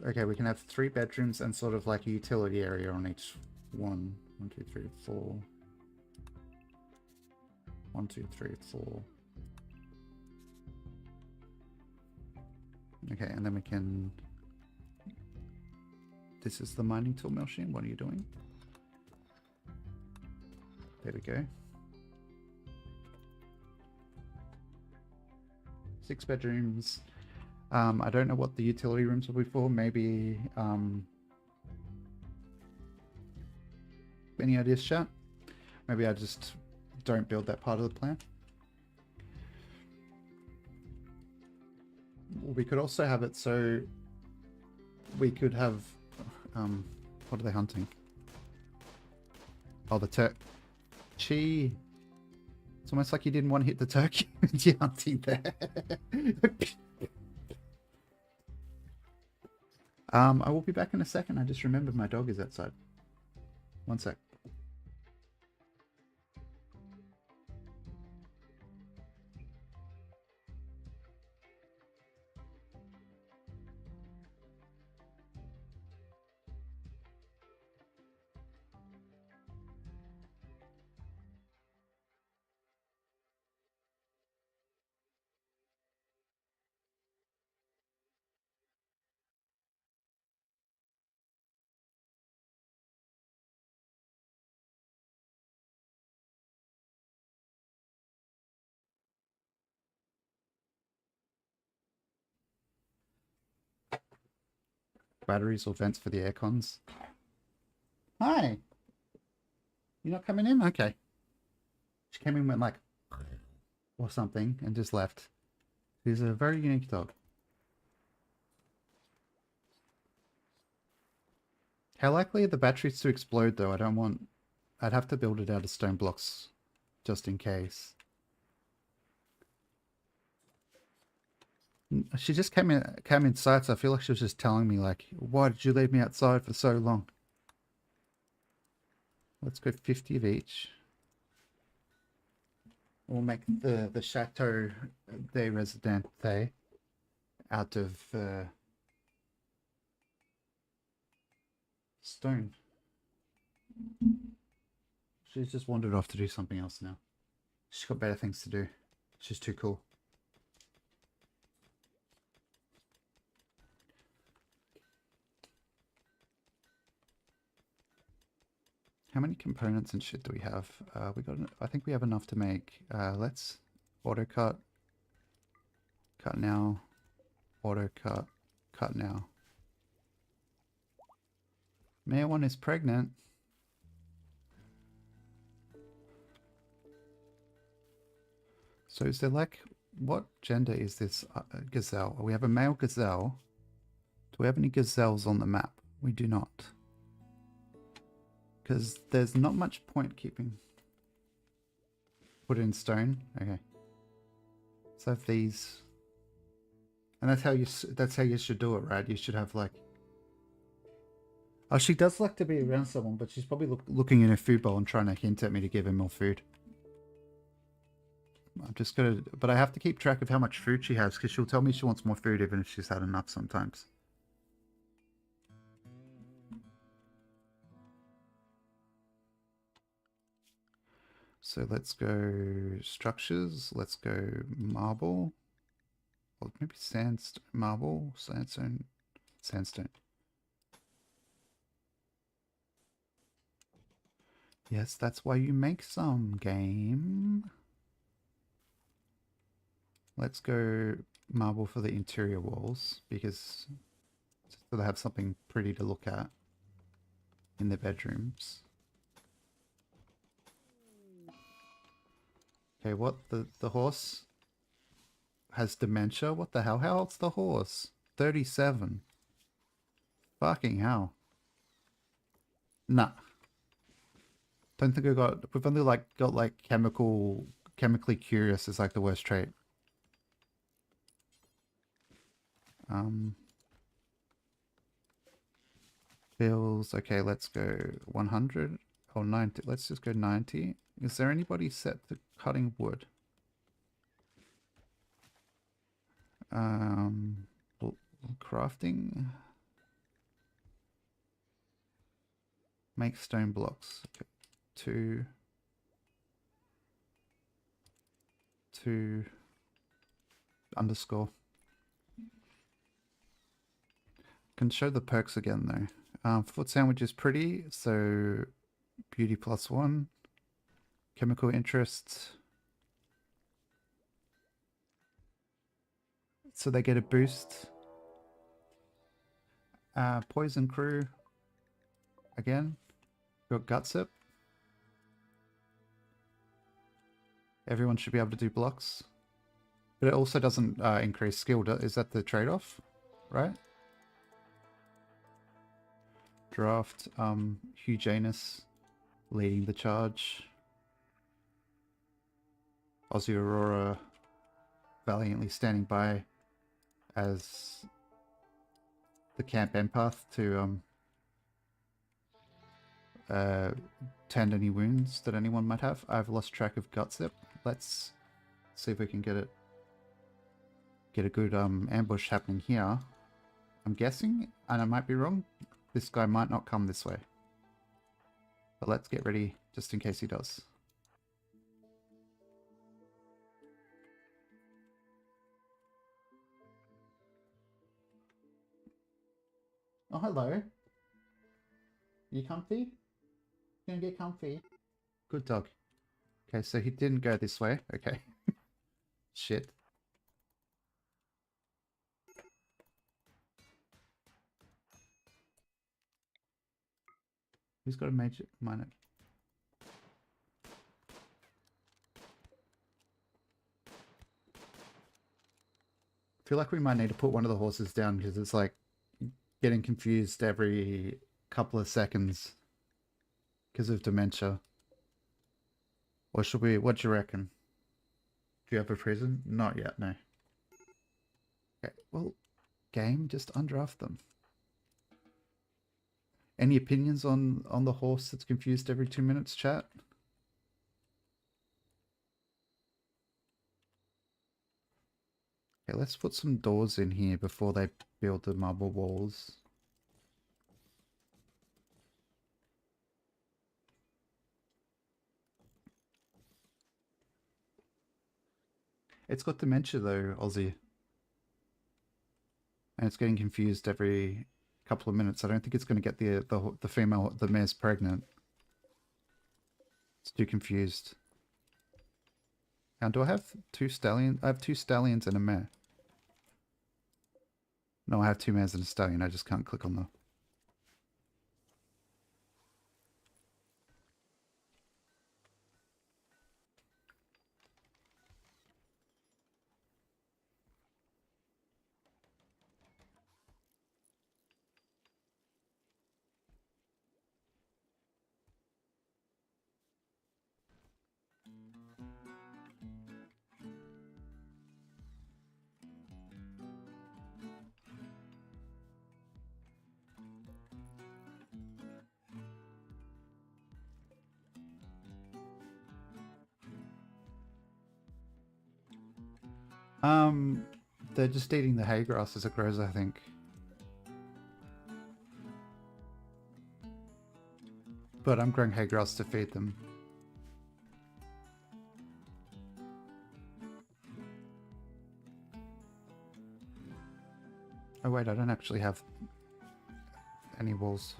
Okay, we can have 3 bedrooms and sort of like a utility area on each one. 1, 2, 3, 4. 1, 2, 3, 4. Okay, and then we can... This is the mining tool machine. What are you doing? There we go. 6 bedrooms. I don't know what the utility rooms will be for. Maybe... Any ideas, chat? Maybe I just don't build that part of the plan. We could also have it so we could have what are they hunting? Oh, the turkey. It's almost like you didn't want to hit the turkey when you're hunting there. I will be back in a second. I just remembered my dog is outside. One sec. batteries or vents for the air cons. Hi. You're not coming in? Okay. She came in, went like, or something, and just left. She's a very unique dog. How likely are the batteries to explode though? I don't want... I'd have to build it out of stone blocks just in case. She just came inside, so I feel like she was just telling me like, why did you leave me outside for so long? Let's go 50 of each. We'll make the Chateau de Residente out of stone. She's just wandered off to do something else now. She's got better things to do. She's too cool. How many components and shit do we have? I think we have enough to make. Let's auto cut. Cut now. Auto cut. Cut now. Mayor 1 is pregnant. So is there like, what gender is this gazelle? We have a male gazelle. Do we have any gazelles on the map? We do not. Because there's not much point keeping. Put it in stone. Okay. So have these. And that's how you should do it, right? You should have like... Oh, she does like to be around someone, but she's probably looking in her food bowl and trying to hint at me to give her more food. I'm just gonna... But I have to keep track of how much food she has, because she'll tell me she wants more food even if she's had enough sometimes. So let's go structures. Let's go marble. Or maybe sandstone, marble, sandstone, sandstone. Yes, that's why you make some, game. Let's go marble for the interior walls, because so they have something pretty to look at in their bedrooms. Okay, what? The horse has dementia? What the hell? How old's the horse? 37. Fucking hell. Nah. Don't think we've only got like chemically curious is like the worst trait. Bills, okay, let's go 100 or 90. Let's just go 90. Is there anybody set to cutting wood? Crafting. Make stone blocks. Okay. 2 underscore. Can show the perks again though. Foot sandwich is pretty, so beauty +1. Chemical interest. So they get a boost. Poison crew. Again. Got gutsip. Everyone should be able to do blocks. But it also doesn't increase skill. Is that the trade-off? Right? Draft. Hugh Janus leading the charge. Aussie Aurora valiantly standing by as the camp empath to tend any wounds that anyone might have. I've lost track of gutsip. Let's see if we can get a good ambush happening here. I'm guessing, and I might be wrong, this guy might not come this way. But let's get ready just in case he does. Oh, hello. You comfy? Gonna get comfy? Good dog. Okay, so he didn't go this way. Okay. Shit. Who's got a major minor? I feel like we might need to put one of the horses down because it's like getting confused every couple of seconds because of dementia. Or should we, what do you reckon? Do you have a prison? Not yet, no. Okay, well, game, just undraft them. Any opinions on the horse that's confused every 2 minutes, chat? Okay, let's put some doors in here before they build the marble walls. It's got dementia though, Aussie. And it's getting confused every couple of minutes. I don't think it's going to get the female, the mare's pregnant. It's too confused. Now, do I have two stallions? I have two stallions and a mare. No, I have two mares and a stallion. I just can't click on the... They're just eating the hay grass as it grows, I think. But I'm growing hay grass to feed them. Oh wait, I don't actually have any walls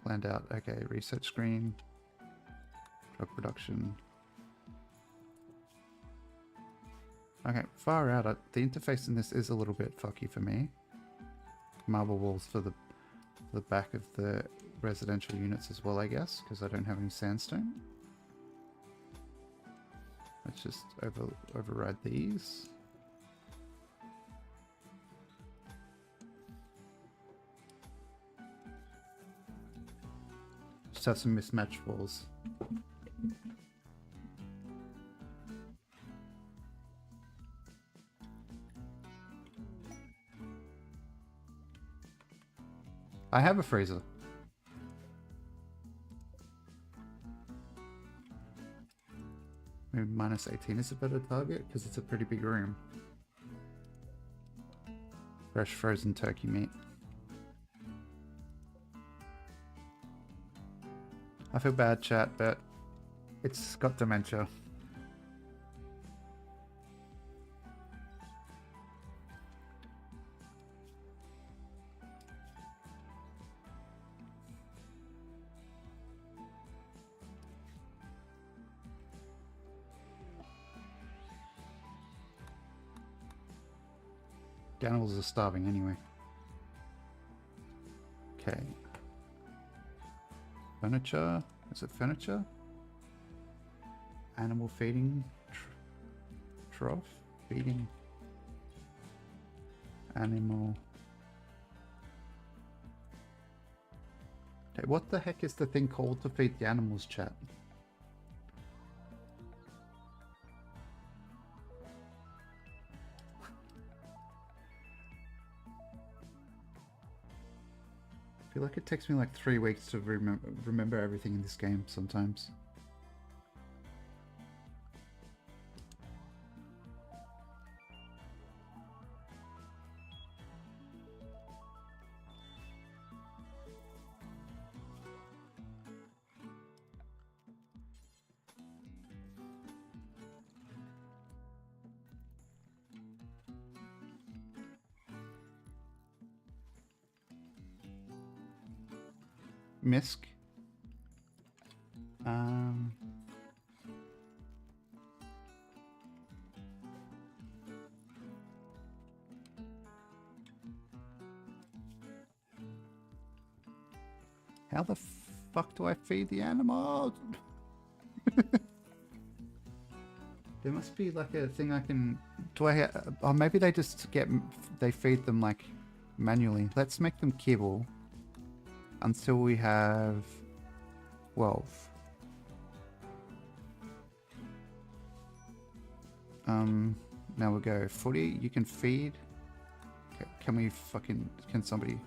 planned out. Okay, reset screen, drug production. Okay, far out. The interface in this is a little bit fucky for me. Marble walls for the back of the residential units as well, I guess, because I don't have any sandstone. Let's just override these. Just have some mismatched walls. I have a freezer. Maybe minus 18 is a better target because it's a pretty big room. Fresh frozen turkey meat. I feel bad, chat, but it's got dementia. The animals are starving anyway. Okay. Furniture. Is it furniture? Animal feeding trough? Feeding animal. Okay, what the heck is the thing called to feed the animals, chat? I feel like it takes me like 3 weeks to remember everything in this game sometimes. Misk. How the fuck do I feed the animals? There must be like a thing I can... Do I... Or maybe they just get... They feed them like manually. Let's make them kibble until we have 12. Now we'll go footy. You can feed. Okay, can we fucking... Can somebody...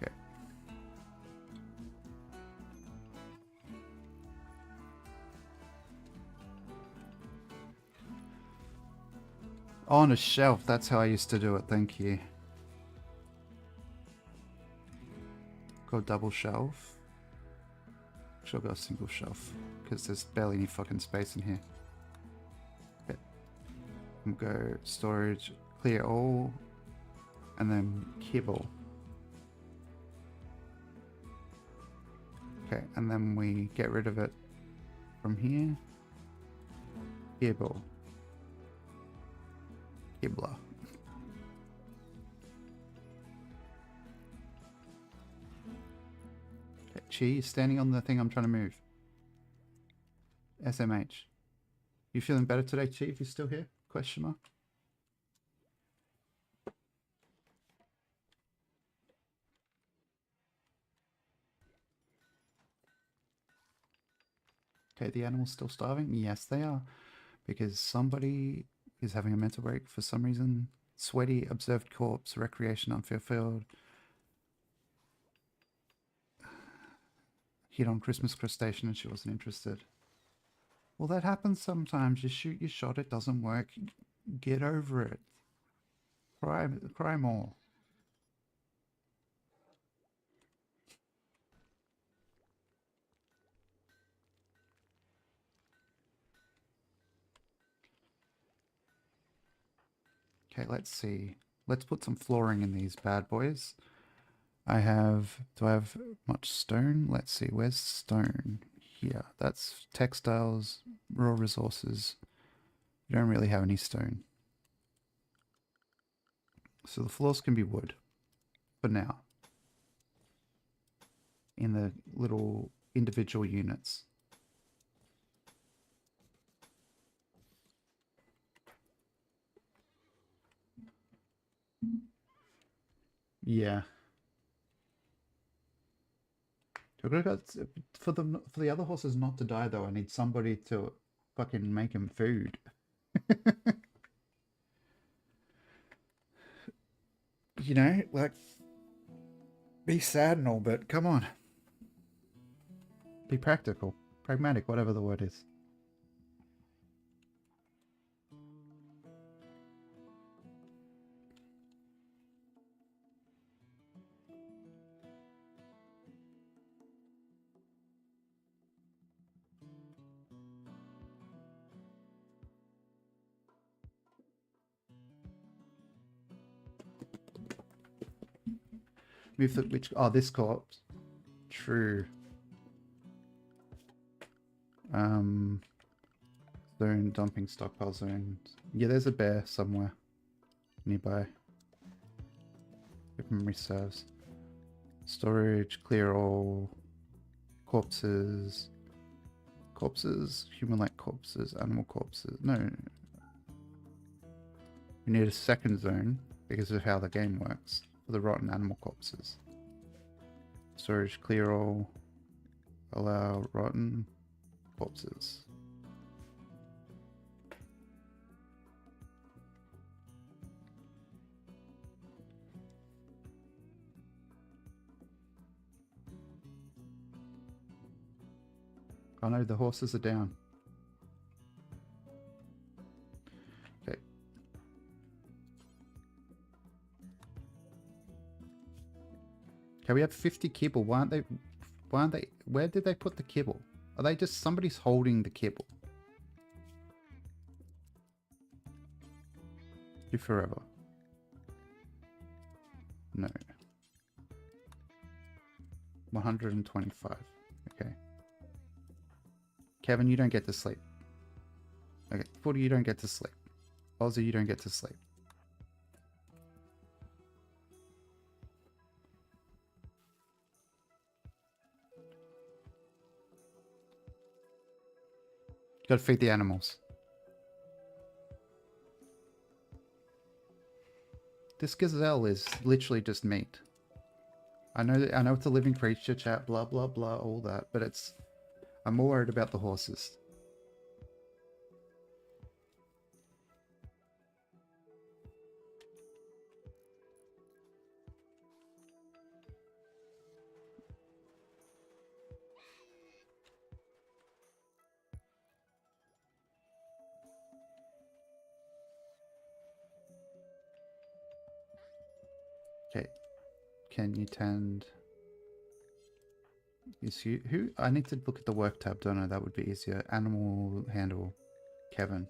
Okay. On a shelf. That's how I used to do it. Thank you. Go double shelf. Should go a single shelf because there's barely any fucking space in here. Okay. We'll go storage, clear all, and then kibble. Okay, and then we get rid of it from here. Kibble. Kibbler. Okay, Chi, standing on the thing I'm trying to move. SMH. You feeling better today, Chi, if you're still here? Question mark. Okay, the animal's still starving? Yes, they are. Because somebody is having a mental break for some reason. Sweaty, observed corpse, recreation unfulfilled. Hit on Christmas crustacean and she wasn't interested. Well, that happens sometimes. You shoot your shot, it doesn't work. Get over it. Cry more. Okay, let's see. Let's put some flooring in these bad boys. Do I have much stone? Let's see, where's stone? Here, that's textiles, raw resources. You don't really have any stone. So the floors can be wood, for now. In the little individual units. Yeah. For the other horses not to die though, I need somebody to fucking make him food. You know, like, be sad and all, but come on. Be practical. Pragmatic, whatever the word is. Move the which? Oh, this corpse. True. Zone dumping stockpile zone. Yeah, there's a bear somewhere nearby. If memory serves. Storage, clear all. Corpses. Corpses. Human-like corpses. Animal corpses. No. We need a second zone because of how the game works. For the rotten animal corpses. Storage, clear all. Allow rotten corpses. Oh no, the horses are down. Okay. Okay, we have 50 kibble. Why aren't they, where did they put the kibble? Are they just, somebody's holding the kibble? You forever. No. 125. Okay. Kevin, you don't get to sleep. Okay, Footy, you don't get to sleep. Ozzy, you don't get to sleep. Gotta feed the animals. This gazelle is literally just meat. I know it's a living creature, chat, blah blah blah, all that, but I'm more worried about the horses. Okay, can you tend? Is you who? I need to look at the work tab, don't I? That would be easier. Animal handle, Kevin.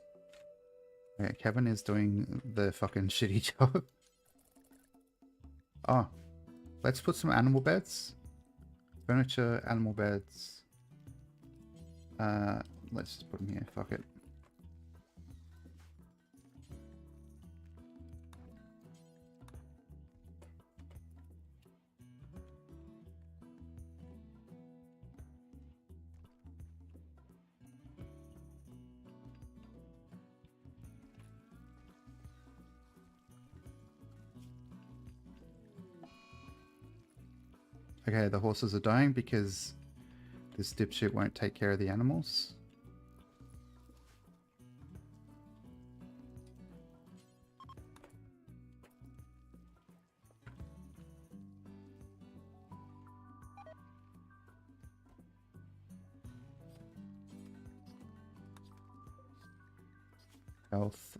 Okay, Kevin is doing the fucking shitty job. Oh, let's put some animal beds. Furniture, animal beds. Let's just put them here. Fuck it. Okay, the horses are dying because this dipshit won't take care of the animals. Health,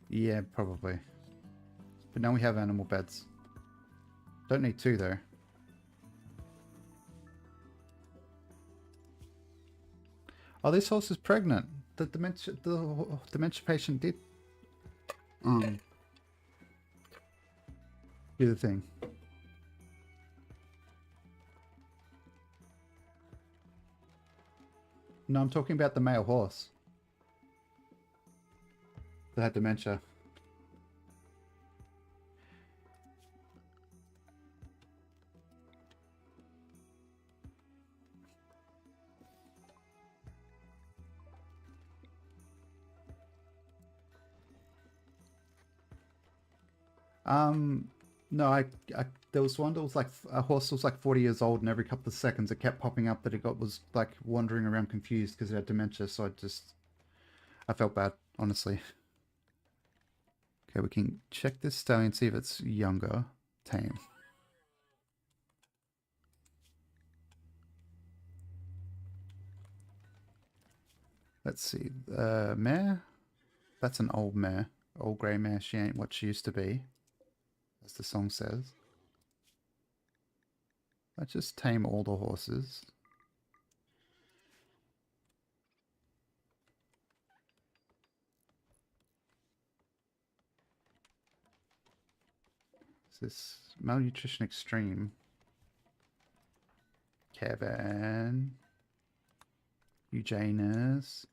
yeah, probably. But now we have animal beds. Don't need two though. Oh, this horse is pregnant. The dementia patient did do the thing. No, I'm talking about the male horse that had dementia. No, there was one that was like a horse that was like 40 years old, and every couple of seconds it kept popping up that it was like wandering around confused because it had dementia. So I felt bad, honestly. Okay, we can check this stallion, see if it's younger, tame. Let's see, mare. That's an old mare, old grey mare. She ain't what she used to be, as the song says. Let's just tame all the horses. Is this malnutrition extreme? Kevin. Eugenus.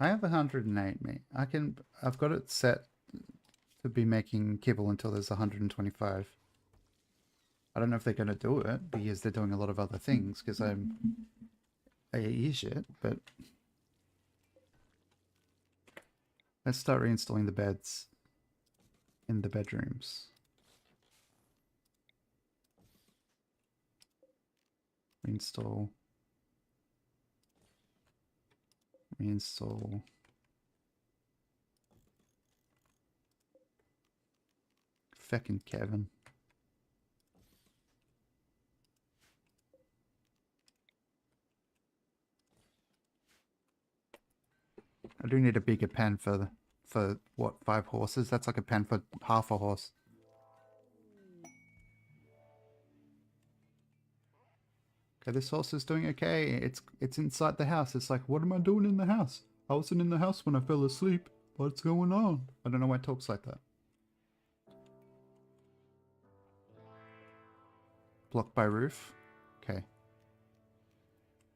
I have 108 meat. I've got it set to be making kibble until there's 125. I don't know if they're going to do it because they're doing a lot of other things because I'm AE shit, but let's start reinstalling the beds in the bedrooms. Reinstall. Feckin' Kevin. I do need a bigger pen for what, 5 horses? That's like a pen for half a horse. Okay, this horse is doing okay. It's inside the house. It's like, what am I doing in the house? I wasn't in the house when I fell asleep. What's going on? I don't know why it talks like that. Blocked by roof. Okay.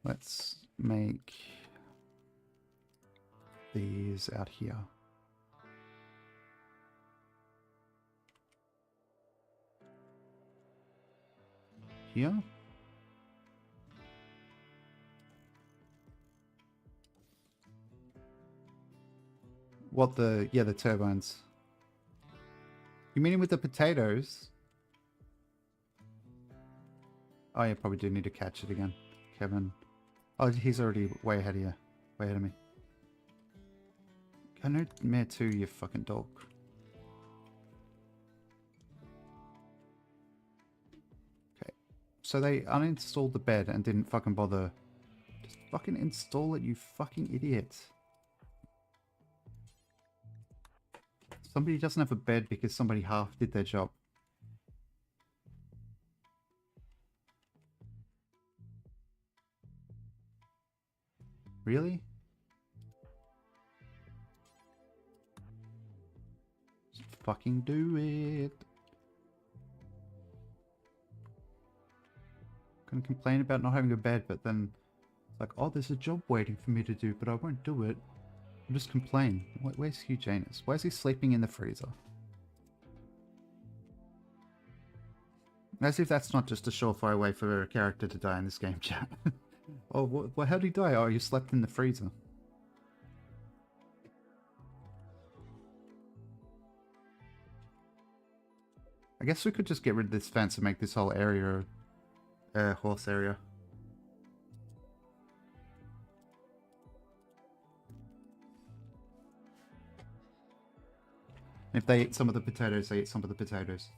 Let's make these out here. here. What the... Yeah, the turbines. You mean with the potatoes? Oh, you probably do need to catch it again. Kevin. Oh, he's already way ahead of you. Way ahead of me. I know Mare too, you fucking dog. Okay. So they uninstalled the bed and didn't fucking bother. Just fucking install it, you fucking idiot. Somebody doesn't have a bed because somebody half did their job. Really? Just fucking do it. Gonna complain about not having a bed, but then it's like, oh, there's a job waiting for me to do, but I won't do it. I'll just complain. Where's Hugh Janus? Why is he sleeping in the freezer? As if that's not just a surefire way for a character to die in this game, chat. Oh, well, how did he die? Oh, you slept in the freezer. I guess we could just get rid of this fence and make this whole area a horse area. If they eat some of the potatoes, they eat some of the potatoes.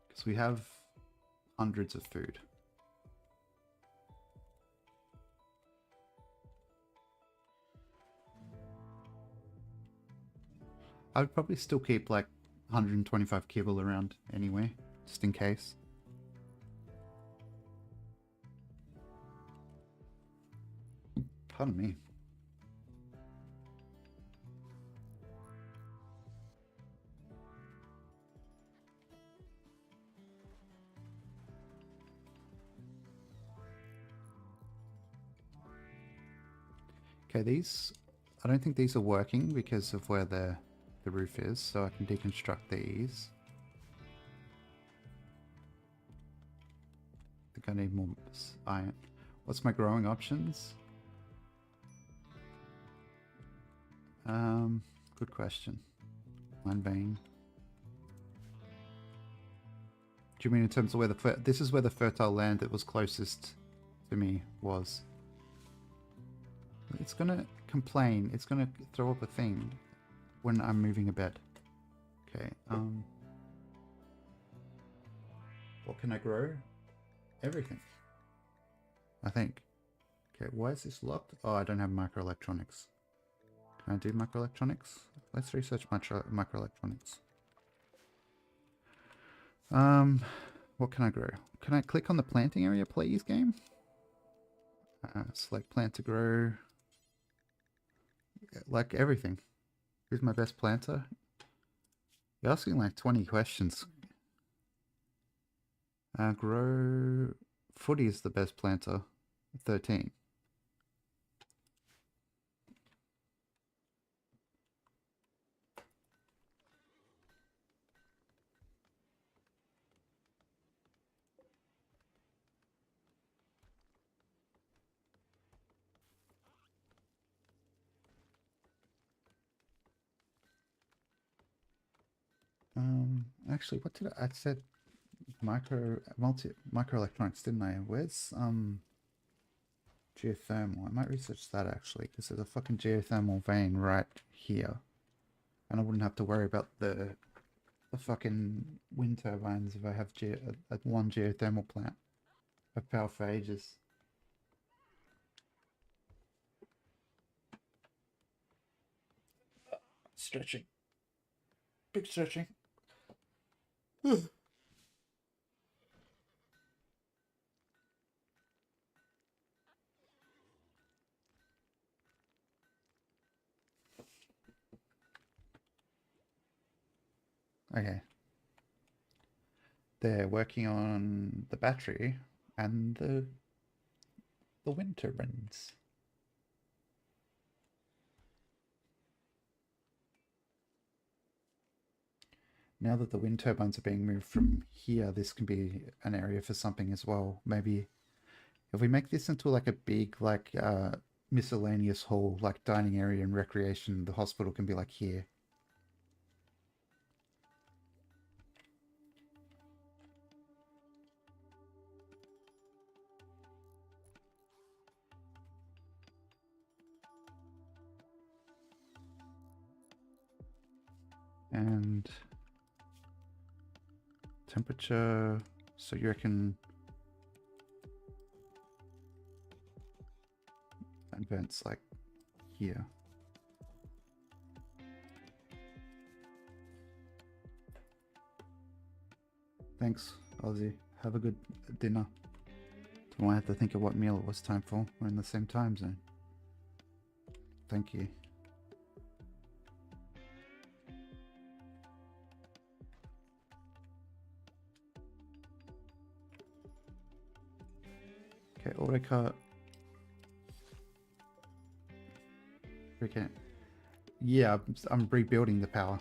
Because we have hundreds of food. I would probably still keep like 125 kibble around anyway, just in case. Pardon me. Okay, these... I don't think these are working because of where the roof is, so I can deconstruct these. I think I need more iron. What's my growing options? Good question. Mine vein. Do you mean in terms of where the... This is where the fertile land that was closest to me was. It's gonna complain. It's gonna throw up a thing when I'm moving a bed. Okay, what can I grow? Everything. I think. Okay, why is this locked? Oh, I don't have microelectronics. Can I do microelectronics? Let's research microelectronics. What can I grow? Can I click on the planting area, please, game? Select plant to grow. Like everything. Who's my best planter? You're asking like 20 questions. Grow... Footy is the best planter. 13. Actually, what did I said microelectronics, didn't I? Where's geothermal? I might research that actually, because there's a fucking geothermal vein right here, and I wouldn't have to worry about the fucking wind turbines if I have one geothermal plant. I've power for ages. Stretching. Big stretching. Okay. They're working on the battery and the wind turbines. now that the wind turbines are being moved from here, this can be an area for something as well. Maybe if we make this into like a big, like, miscellaneous hall, like dining area and recreation, the hospital can be like here. And temperature, so you reckon vents like here. Thanks, Ozzy. Have a good dinner. Don't have to think of what meal it was time for. We're in the same time zone. Thank you. Okay, autocut. Yeah, I'm rebuilding the power.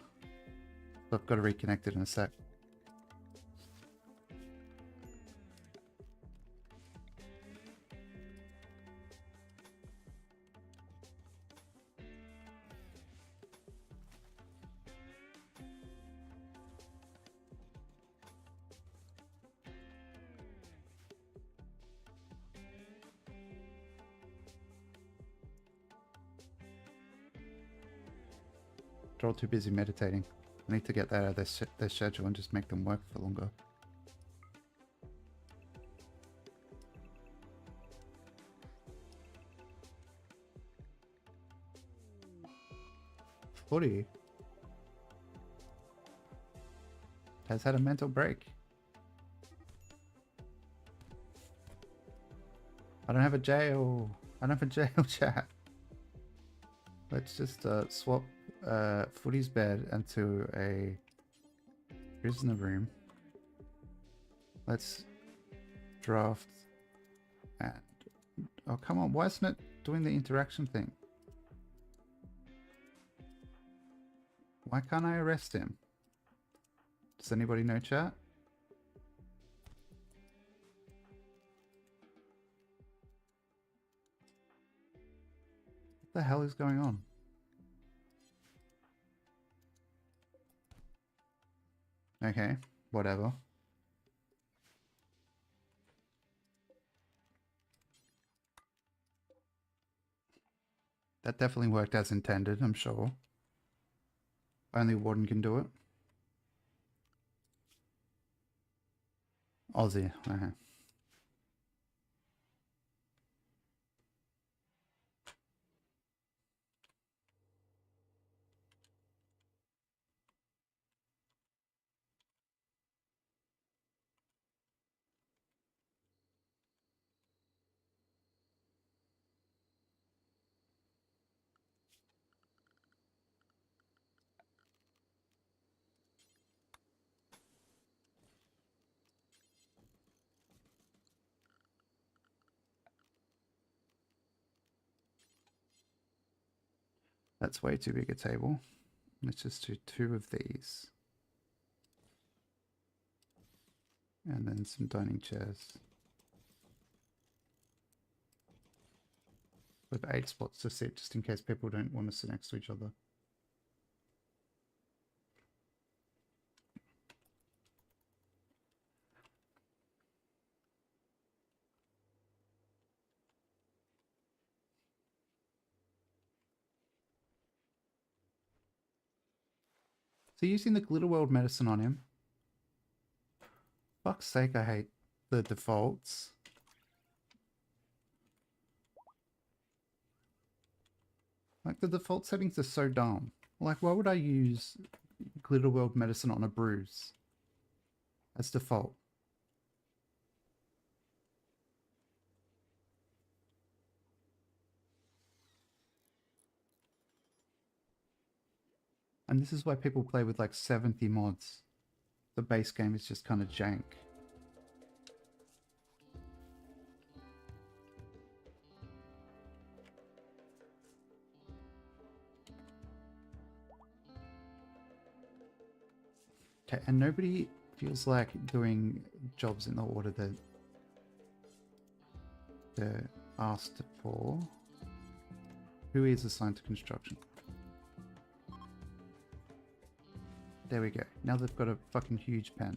So I've got to reconnect it in a sec. They're all too busy meditating. I need to get that out of their schedule and just make them work for longer. Footy has had a mental break. I don't have a jail. I don't have a jail chat. Let's just swap Footy's bed into a prisoner room. Let's draft and... Oh, come on. Why isn't it doing the interaction thing? Why can't I arrest him? Does anybody know, chat? What the hell is going on? Okay, whatever. That definitely worked as intended, I'm sure. Only Warden can do it. Aussie, okay. That's way too big a table. Let's just do 2 of these. And then some dining chairs. With 8 spots to sit, just in case people don't want to sit next to each other. So using the Glitterworld medicine on him. Fuck's sake, I hate the defaults. Like, the default settings are so dumb. Like, why would I use Glitterworld medicine on a bruise as default? And this is why people play with like 70 mods. The base game is just kind of jank. Okay, and nobody feels like doing jobs in the order that they're asked for. Who is assigned to construction? There we go. Now they've got a fucking huge pen.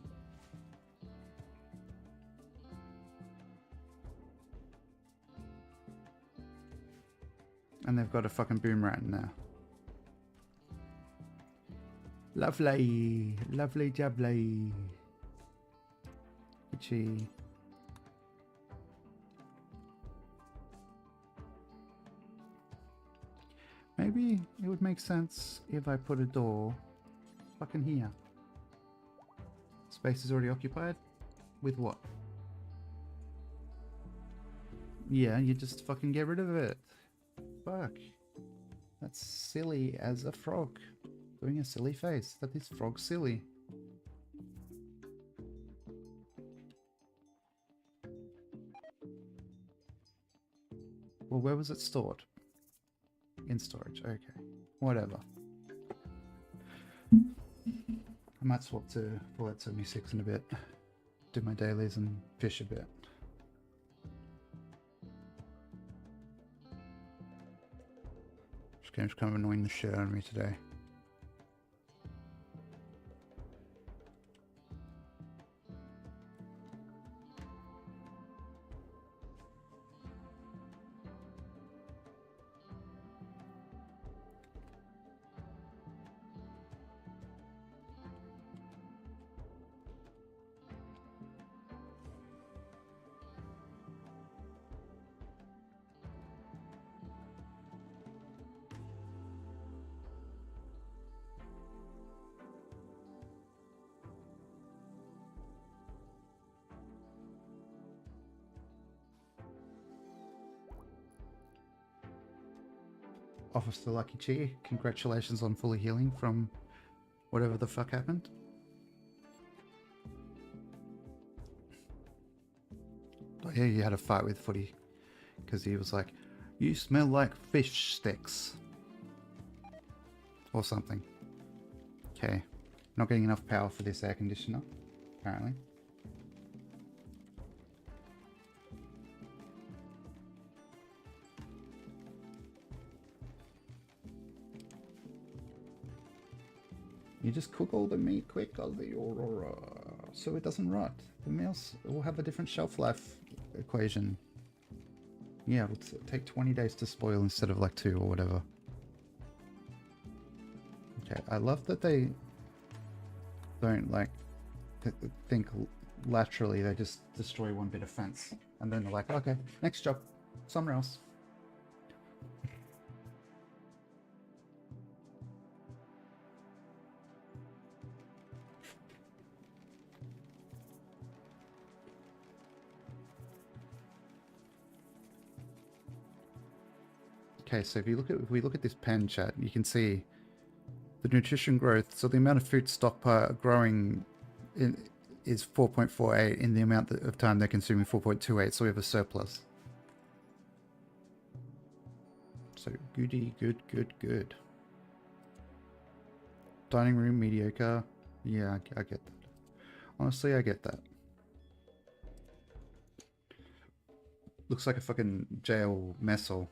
And they've got a fucking boomerang now. Lovely. Lovely jubbly. Itchy. Maybe it would make sense if I put a door fucking here. Space is already occupied? With what? Yeah, you just fucking get rid of it. Fuck. That's silly as a frog. Doing a silly face. That is frog silly. Well, where was it stored? In storage, okay. Whatever. I might swap to Fallout 76 in a bit. Do my dailies and fish a bit. This game's kind of annoying the shit out of me today. Officer Lucky Chi, congratulations on fully healing from whatever the fuck happened. Oh yeah, you had a fight with Footy because he was like, "You smell like fish sticks," or something. Okay, not getting enough power for this air conditioner, apparently. You just cook all the meat quick, so it doesn't rot. The meals will have a different shelf life equation. Yeah, it'll take 20 days to spoil instead of like 2 or whatever. Okay, I love that they don't like think laterally. They just destroy one bit of fence and then they're like, okay, next job, somewhere else. Okay, so if we look at this pen chat, you can see the nutrition growth. So the amount of food stockpile growing is 4.48 in the amount of time they're consuming 4.28. So we have a surplus. So goody, good. Dining room mediocre. Yeah, I get that. Honestly, I get that. Looks like a fucking jail mess hall.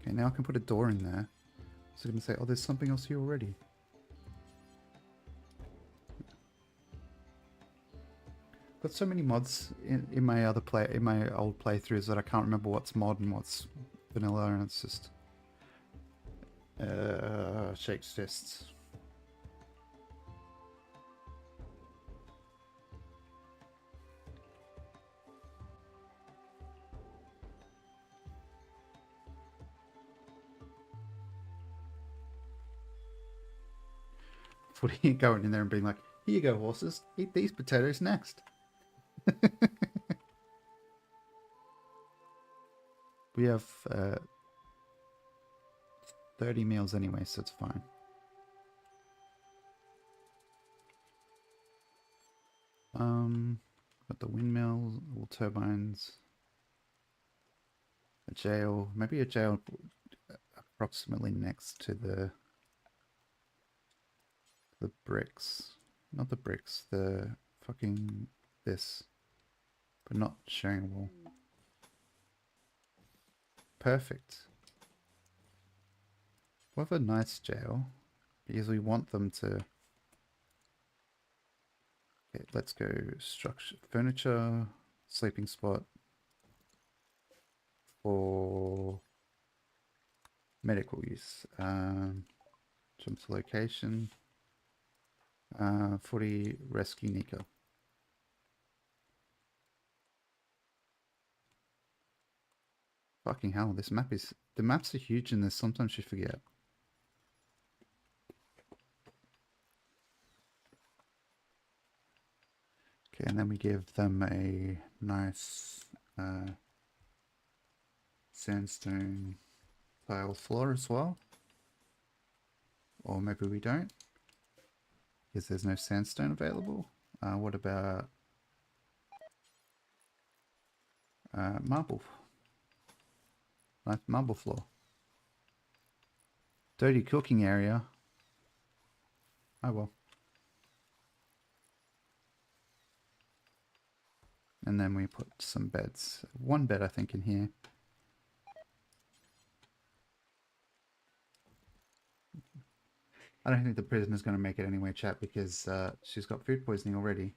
Okay, now I can put a door in there. So I can say, oh, there's something else here already. Got so many mods in my old playthroughs that I can't remember what's mod and what's vanilla, and it's just shakes fists. Footy going in there and being like, here you go, horses, eat these potatoes next. We have 30 meals anyway, so it's fine. Got the windmill, all turbines, a jail, maybe a jail approximately next to the bricks. Not the bricks, the fucking this. But not sharing a wall. Perfect. We'll have a nice jail. Because we want them to... Okay, let's go structure, furniture, sleeping spot for medical use. Jump to location. 40 rescue Nika. Fucking hell, this map is... The maps are huge in this, sometimes you forget. Okay, and then we give them a nice sandstone tile floor as well. Or maybe we don't, because there's no sandstone available. What about marble? Nice marble floor. Dirty cooking area. Oh well. And then we put some beds. One bed, I think, in here. I don't think the prisoner's going to make it anyway, chat, because she's got food poisoning already.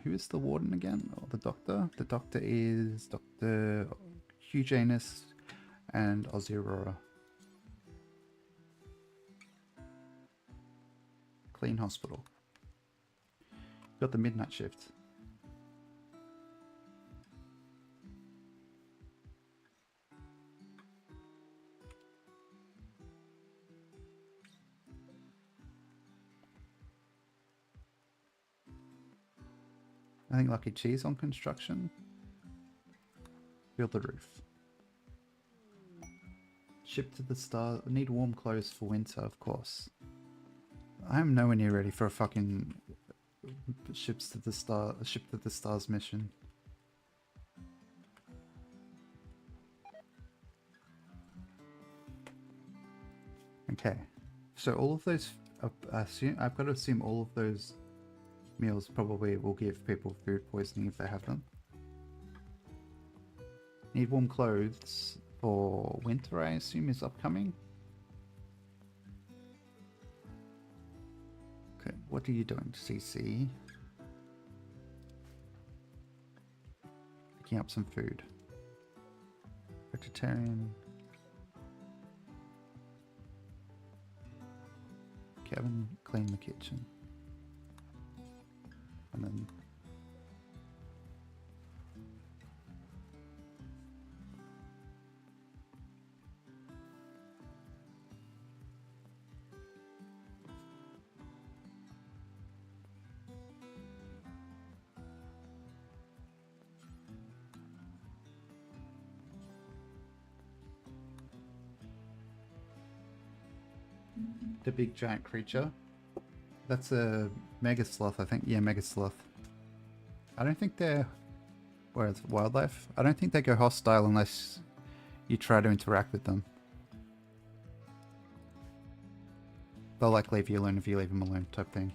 Who is the warden again? Or the doctor? The doctor is Dr. Hugh Janus and Ozzy Aurora. Clean hospital. Got the midnight shift. I think Lucky Cheese on construction. Build the roof. Ship to the stars. Need warm clothes for winter, of course. I'm nowhere near ready for a fucking ship to the stars mission. Okay, so all of those, I've got to assume all of those meals probably will give people food poisoning if they have them. Need warm clothes for winter, I assume, is upcoming. Okay, what are you doing, CC? Picking up some food. Vegetarian. Kevin, clean the kitchen. And then the big giant creature. That's a mega sloth, I think. Yeah, mega sloth. I don't think they're... Where it's wildlife? I don't think they go hostile unless you try to interact with them. They'll like leave you alone if you leave them alone type thing.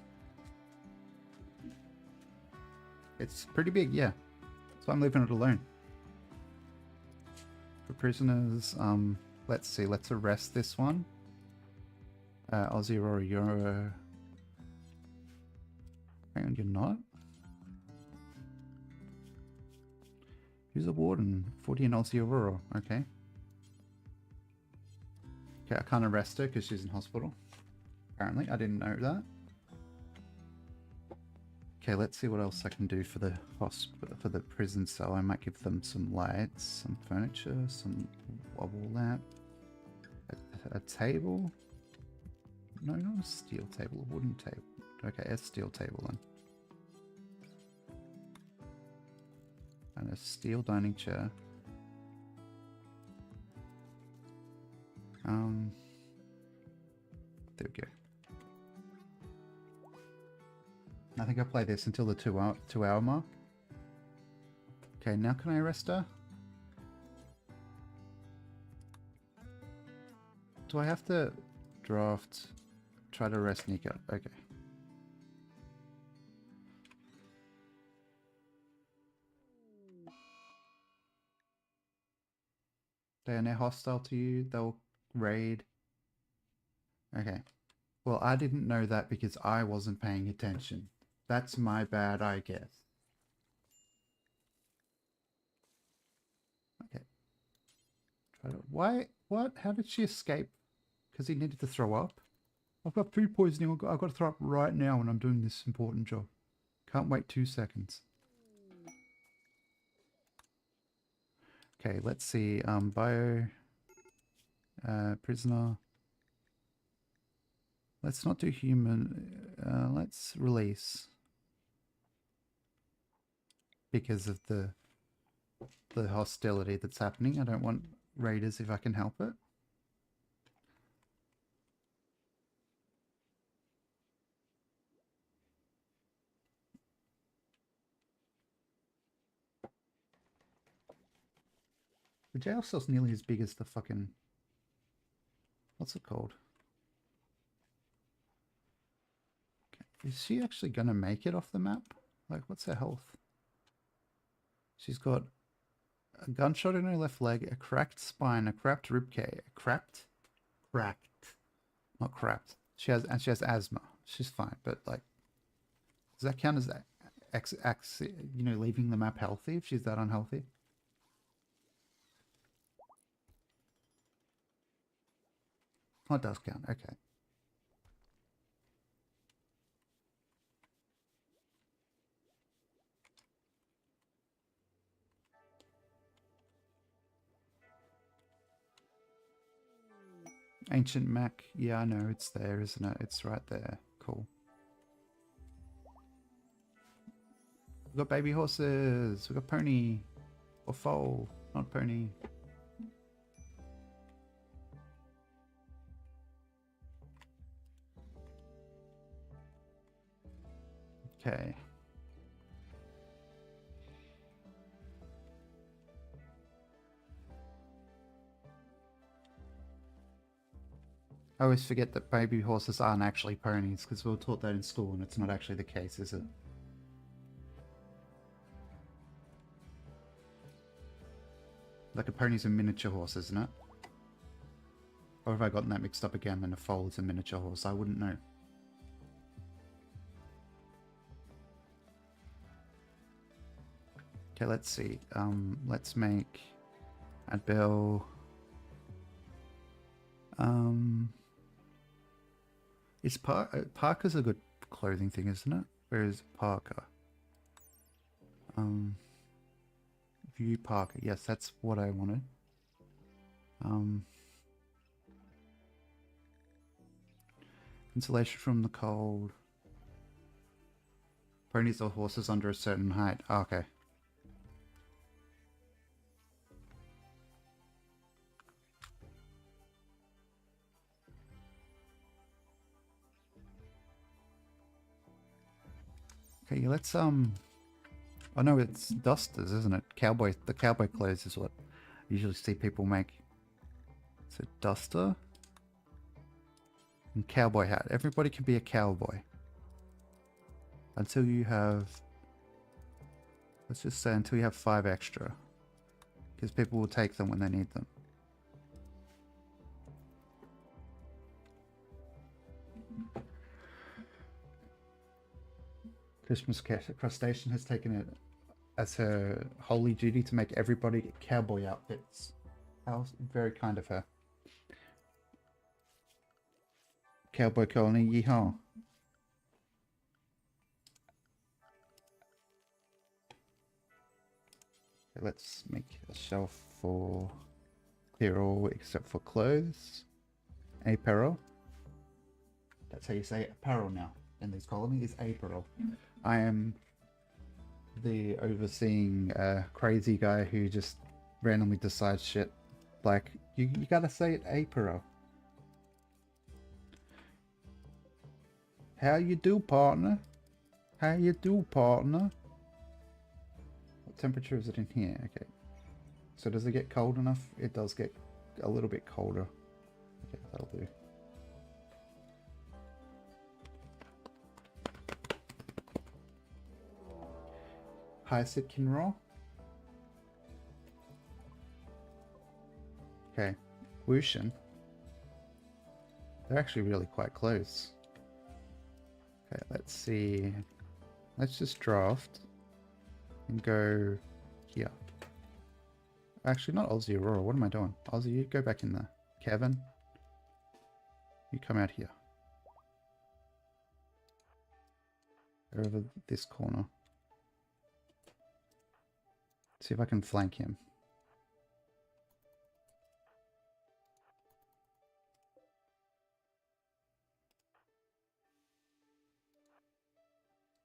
It's pretty big, yeah. So I'm leaving it alone. For prisoners, let's see, let's arrest this one. Ozzy Aurora, you're... Hang on, you're not? Who's a warden? 40 and Ozzy Aurora, okay. Okay, I can't arrest her because she's in hospital. Apparently, I didn't know that. Okay, let's see what else I can do for the hospital, for the prison cell. I might give them some lights, some furniture, some wobble lamp, a table. No, not a steel table, a wooden table. Okay, a steel table then. A steel dining chair. There we go. I think I'll play this until the 2 hour mark. Okay, now can I arrest her? Do I have to try to arrest Nika? Okay. They are now hostile to you. They'll raid. Okay. Well, I didn't know that because I wasn't paying attention. That's my bad, I guess. Okay. Try to... Why? What? How did she escape? Because he needed to throw up? I've got food poisoning. I've got to throw up right now when I'm doing this important job. Can't wait 2 seconds. Okay, let's see. Bio... prisoner... Let's not do human. Let's release. Because of the hostility that's happening. I don't want raiders if I can help it. The jail cell's nearly as big as the fucking... What's it called? Is she actually going to make it off the map? Like, what's her health? She's got a gunshot in her left leg, a cracked spine, a cracked ribcage. Cracked? Cracked. Not cracked. She has asthma. She's fine, but like, does that count as leaving the map healthy if she's that unhealthy? Oh, it does count. Okay. Ancient Mac. Yeah, I know. It's there, isn't it? It's right there. Cool. We've got baby horses. We've got pony. Or foal. Not pony. Okay. I always forget that baby horses aren't actually ponies because we were taught that in school and it's not actually the case, is it? Like a pony's a miniature horse, isn't it? Or have I gotten that mixed up again and a foal is a miniature horse? I wouldn't know. Okay, let's see. Let's make a bill. Is Parker's a good clothing thing, isn't it? Where is Parker? View Parker. Yes, that's what I wanted. Insulation from the cold. Ponies or horses under a certain height. Oh, okay. Okay, let's oh no, it's dusters, isn't it? The cowboy clothes is what I usually see people make. So duster and cowboy hat. Everybody can be a cowboy. Until you have, let's just say until you have 5 extra. Because people will take them when they need them. Christmas Crustacean has taken it as her holy duty to make everybody get cowboy outfits. How very kind of her. Cowboy colony, yeehaw. Okay, let's make a shelf for clear all except for clothes. Apparel. That's how you say apparel now in this colony, is apparel. I am the overseeing crazy guy who just randomly decides shit. Like, you gotta say it April. How you do, partner? How you do, partner? What temperature is it in here? Okay. So does it get cold enough? It does get a little bit colder. Okay, that'll do. Hi, Sitkin Raw. Okay. Wushin. They're actually really quite close. Okay, let's see. Let's just draft and go here. Actually, not Aussie Aurora. What am I doing? Aussie, you go back in there. Kevin, you come out here. Over this corner. See if I can flank him.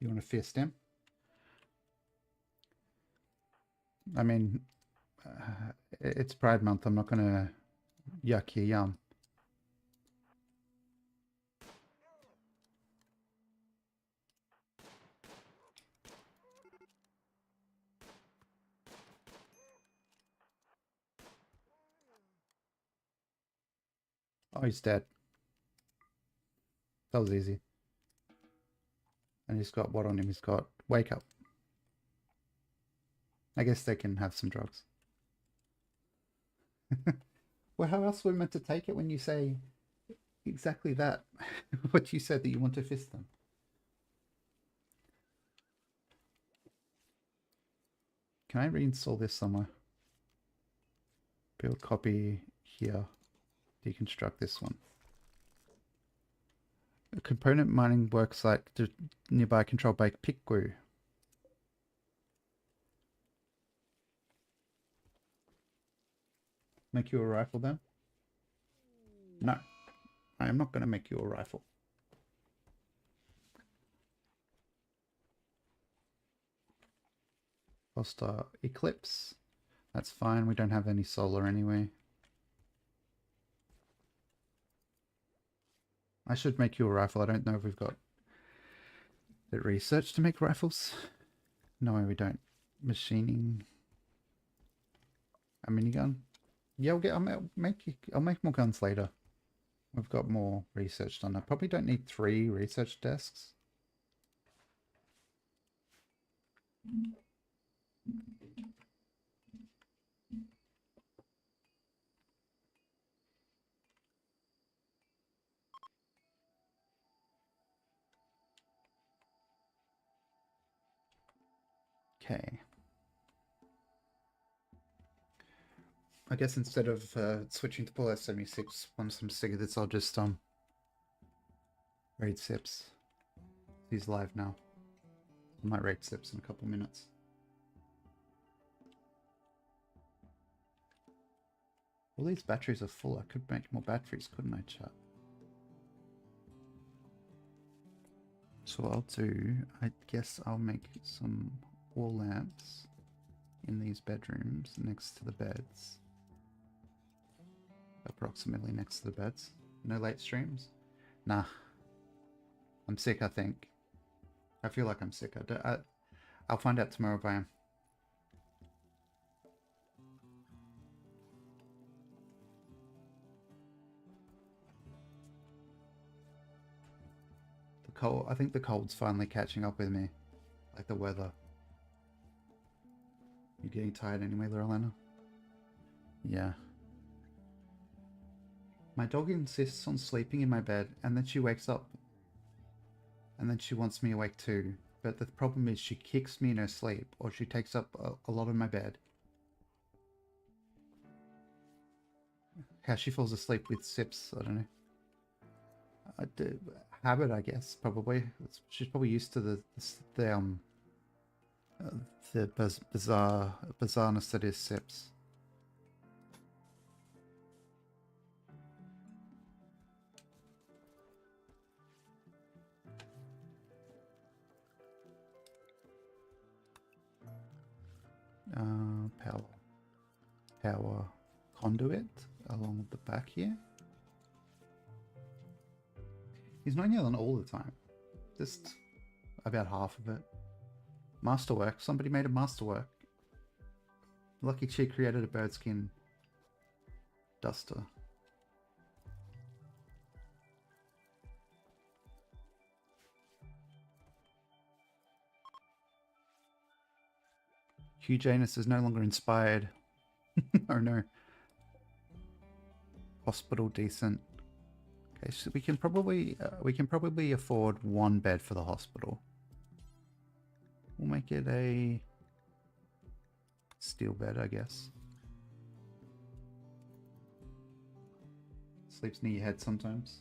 You want to fist him? I mean, it's Pride Month. I'm not going to yuck your yum. Oh, he's dead. That was easy. And he's got what on him? He's got wake up. I guess they can have some drugs. Well, how else were we meant to take it when you say exactly that? What you said that you want to fist them. Can I reinstall this somewhere? Build copy here. Deconstruct this one. A component mining worksite nearby controlled by Pikgu. Make you a rifle then? No, I am not going to make you a rifle. Foster Eclipse. That's fine. We don't have any solar anyway. I should make you a rifle. I don't know if we've got the research to make rifles. No, we don't. Machining. A minigun. Yeah, I'll make more guns later. We've got more research done. I probably don't need 3 research desks. Okay. I guess instead of switching to full S76, once I'm sick of this, I'll just raid Sips. He's live now. I might raid Sips in a couple minutes. All these batteries are full. I could make more batteries, couldn't I, chat? So what I'll do, I guess I'll make some wall lamps in these bedrooms next to the beds. Approximately next to the beds. No late streams? Nah. I'm sick, I think. I feel like I'm sick. I'll find out tomorrow if I am. The cold, I think the cold's finally catching up with me. Like the weather. You getting tired anyway, Lorelana? Yeah. My dog insists on sleeping in my bed, and then she wakes up. And then she wants me awake too. But the problem is she kicks me in her sleep, or she takes up a lot of my bed. How she falls asleep with Sips, I don't know. Habit, I guess, probably. She's probably used to the bizarreness that is Sips. Power conduit along the back here. He's not yelling all the time. Just about half of it. Masterwork. Somebody made a masterwork. Lucky Chi created a bird skin duster. Hugh Janus is no longer inspired. Oh no. Hospital decent. Okay, so we can probably afford one bed for the hospital. We'll make it a steel bed, I guess. Sleeps near your head sometimes.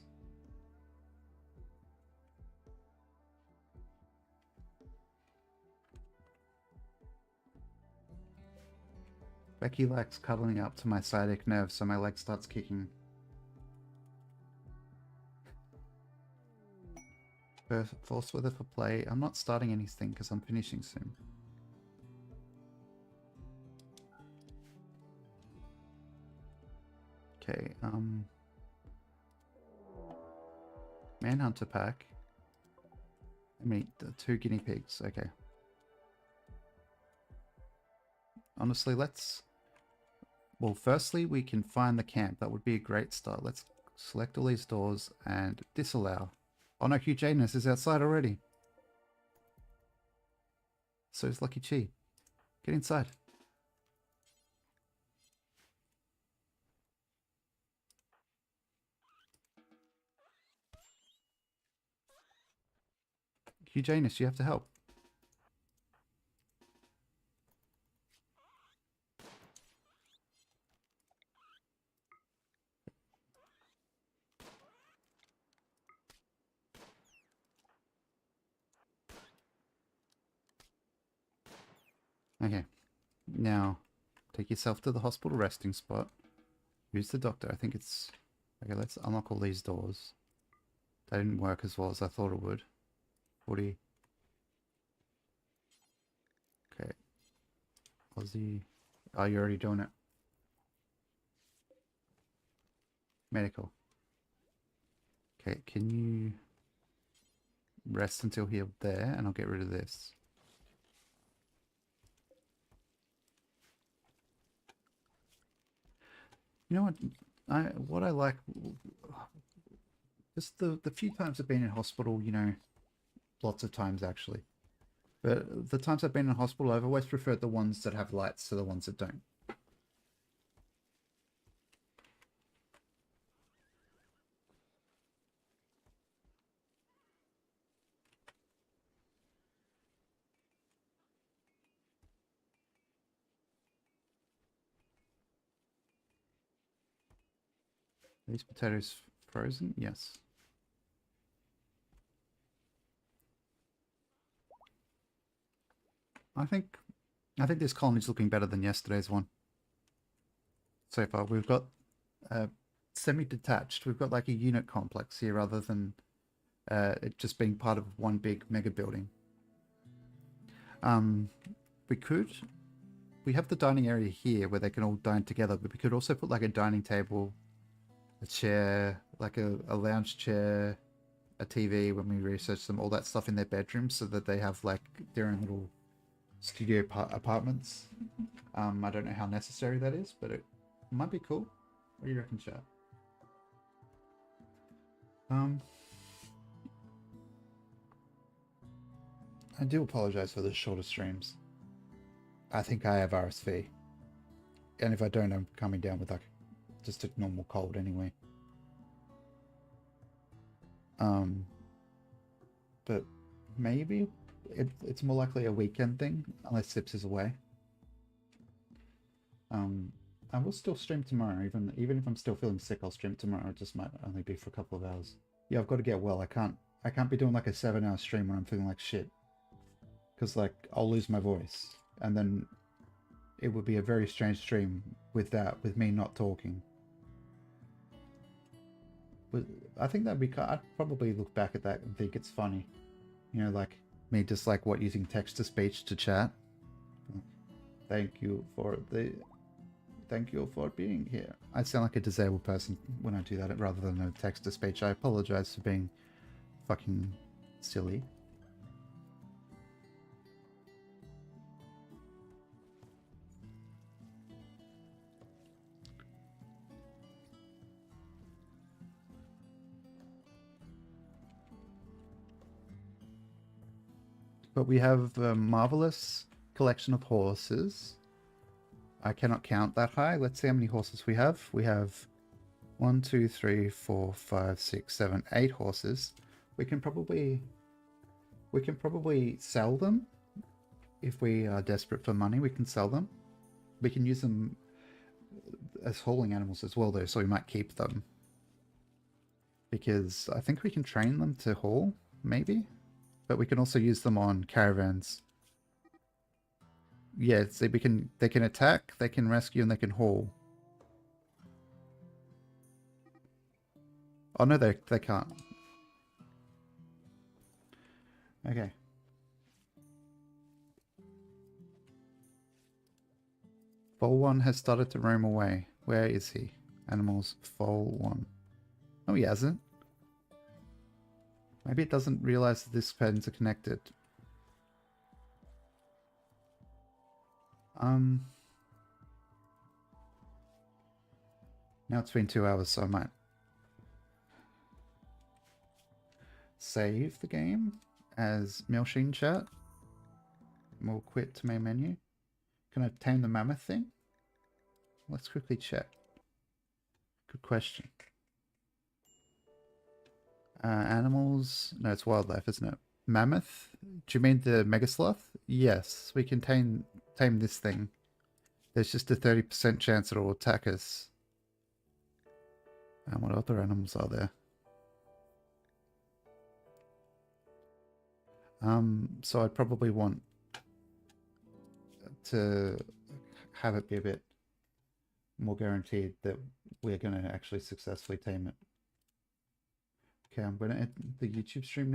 Becky likes cuddling up to my sciatic nerve, so my leg starts kicking. False weather for play. I'm not starting anything because I'm finishing soon. Okay, Manhunter pack. I mean, 2 guinea pigs, okay. Honestly, well, firstly, we can find the camp. That would be a great start. Let's select all these doors and disallow. Oh no, Hugh Janus is outside already. So is Lucky Chi. Get inside. Hugh Janus, you have to help. Okay, now take yourself to the hospital resting spot. Who's the doctor? I think it's... Okay, let's unlock all these doors. That didn't work as well as I thought it would. 40. Okay. Aussie. Oh, you're already doing it. Medical. Okay, can you rest until here there and I'll get rid of this. You know what I like, just the few times I've been in hospital, you know, lots of times actually, but the times I've been in hospital, I've always preferred the ones that have lights to the ones that don't. These potatoes frozen? Yes. I think this colony's looking better than yesterday's one. So far, we've got semi-detached. We've got like a unit complex here rather than it just being part of one big mega building. We have the dining area here where they can all dine together, but we could also put like a dining table, a chair, like a lounge chair, a TV when we research them, all that stuff in their bedrooms so that they have like their own little studio apartments. I don't know how necessary that is, but it might be cool. What do you reckon, chat? I do apologize for the shorter streams. I think I have RSV. And if I don't, I'm coming down with like just a normal cold anyway. But maybe it's more likely a weekend thing, unless Sips is away. I will still stream tomorrow, even if I'm still feeling sick. I'll stream tomorrow. It just might only be for a couple of hours. Yeah, I've got to get well. I can't be doing like a 7-hour stream when I'm feeling like shit, because like I'll lose my voice, and then it would be a very strange stream with me not talking. But I think that'd be. I'd probably look back at that and think it's funny, you know, like me just like using text to speech to chat. Thank you for being here. I sound like a disabled person when I do that rather than a text-to-speech. I apologize for being fucking silly. But we have a marvelous collection of horses. I cannot count that high. Let's see how many horses we have. We have 1, 2, 3, 4, 5, 6, 7, 8 horses. We can probably sell them if we are desperate for money. We can sell them. We can use them as hauling animals as well, though, so we might keep them. Because I think we can train them to haul, maybe? But we can also use them on caravans. Yeah, so they can attack, they can rescue, and they can haul. Oh no, they can't. Okay. Foal 1 has started to roam away. Where is he? Animals, Foal 1. No, he hasn't. Maybe it doesn't realize that this pens are connected. Now it's been 2 hours, so I might save the game as Mailsheen chat. We'll quit to main menu. Can I tame the mammoth thing? Let's quickly check. Good question. Animals? No, it's wildlife, isn't it? Mammoth? Do you mean the mega sloth? Yes, we can tame this thing. There's just a 30% chance it will attack us. And what other animals are there? So I'd probably want to have it be a bit more guaranteed that we're going to actually successfully tame it. Okay, I'm going to end the YouTube stream now.